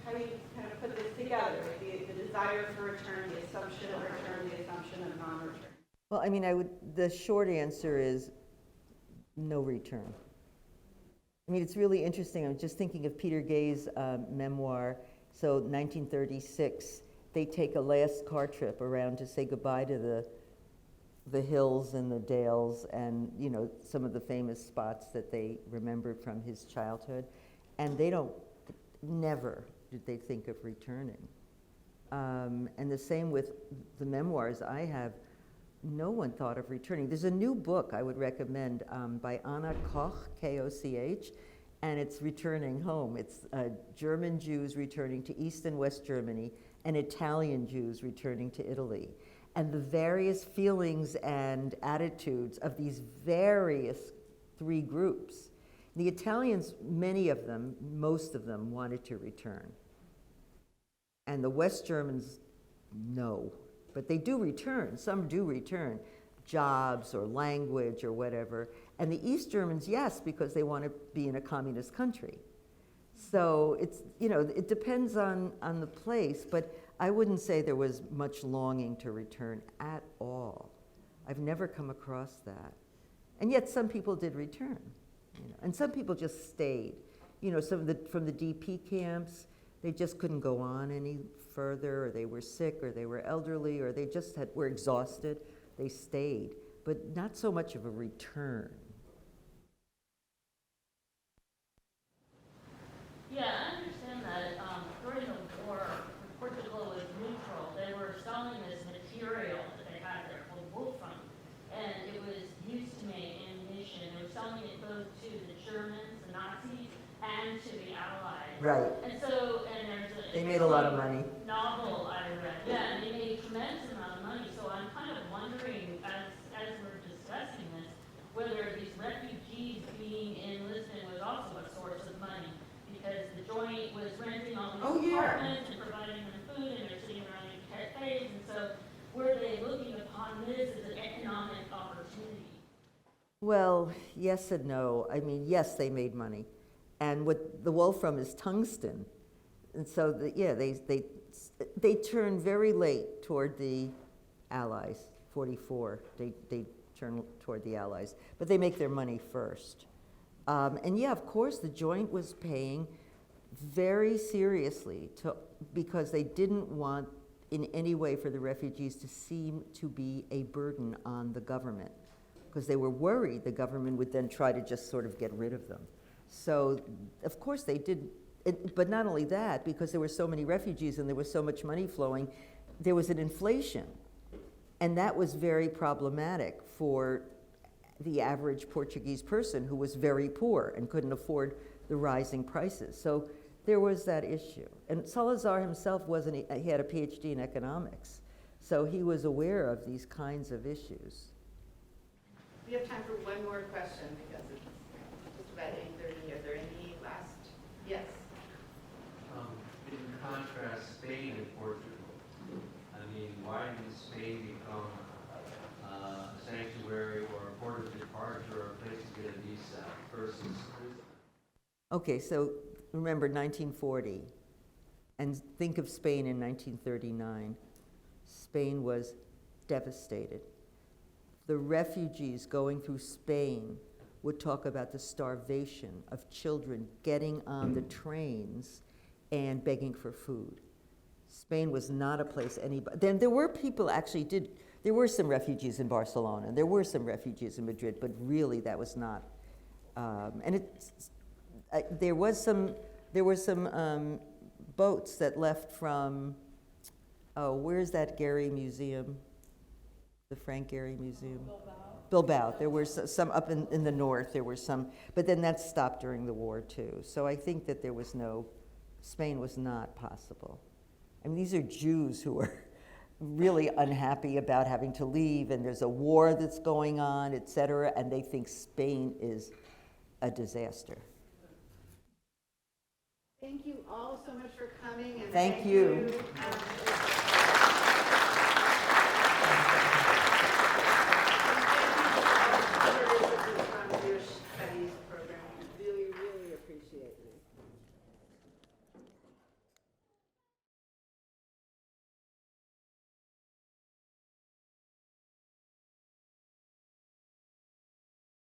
kind of put this together, like the desire for return, the assumption of return, the assumption of non-return. Well, I mean, the short answer is no return. I mean, it's really interesting. I'm just thinking of Peter Gay's memoir. So 1936, they take a last car trip around to say goodbye to the hills and the dales and, some of the famous spots that they remembered from his childhood. And never did they think of returning. And the same with the memoirs I have. No one thought of returning. There's a new book I would recommend by Anna Koch, K-O-C-H, and it's Returning Home. It's German Jews returning to East and West Germany and Italian Jews returning to Italy. And the various feelings and attitudes of these various three groups. The Italians, many of them, most of them, wanted to return. And the West Germans, no. But they do return, some do return, jobs or language or whatever. And the East Germans, yes, because they want to be in a communist country. So it's, it depends on the place, but I wouldn't say there was much longing to return at all. I've never come across that. And yet some people did return, and some people just stayed. Some from the DP camps, they just couldn't go on any further, or they were sick, or they were elderly, or they just were exhausted. They stayed, but not so much of a return. Yeah, I understand that during the war, Portugal was neutral. They were selling this material that they had there called wolfram, and it was used to make ammunition. They were selling it both to the Germans, the Nazis, and to the Allies. Right. And so, They made a lot of money. Novel I read, yeah, and they made a tremendous amount of money. So I'm kind of wondering, as we're discussing this, whether these refugees being in Lisbon was also a source of money, because the joint was renting all these apartments and providing them food, and they're sitting around in cafes, and so were they looking upon this as an economic opportunity? Well, yes and no. I mean, yes, they made money. And what the wolfram is tungsten. And so, they turned very late toward the Allies, 44. They turn toward the Allies. But they make their money first. And yeah, of course, the joint was paying very seriously because they didn't want in any way for the refugees to seem to be a burden on the government, because they were worried the government would then try to just sort of get rid of them. So, of course, they did. But not only that, because there were so many refugees and there was so much money flowing, there was an inflation. And that was very problematic for the average Portuguese person who was very poor and couldn't afford the rising prices. So there was that issue. And Salazar himself he had a PhD in economics. So he was aware of these kinds of issues. We have time for one more question because it's just about 8:30. Are there any last? Yes. In contrast, Spain and Portugal. I mean, why did Spain become a sanctuary or a port of departure or a place to get a visa versus Lisbon? Okay, so remember 1940, and think of Spain in 1939. Spain was devastated. The refugees going through Spain would talk about the starvation of children getting on the trains and begging for food. Spain was not a place anybody, then there were people there were some refugees in Barcelona, there were some refugees in Madrid, but really that was not, there were some boats that left from, where's that Gehry Museum? The Frank Gehry Museum? Bilbao. There were some up in the north, there were some, but then that stopped during the war too. So I think that Spain was not possible. I mean, these are Jews who are really unhappy about having to leave, and there's a war that's going on, et cetera, and they think Spain is a disaster. Thank you all so much for coming. And Thank you.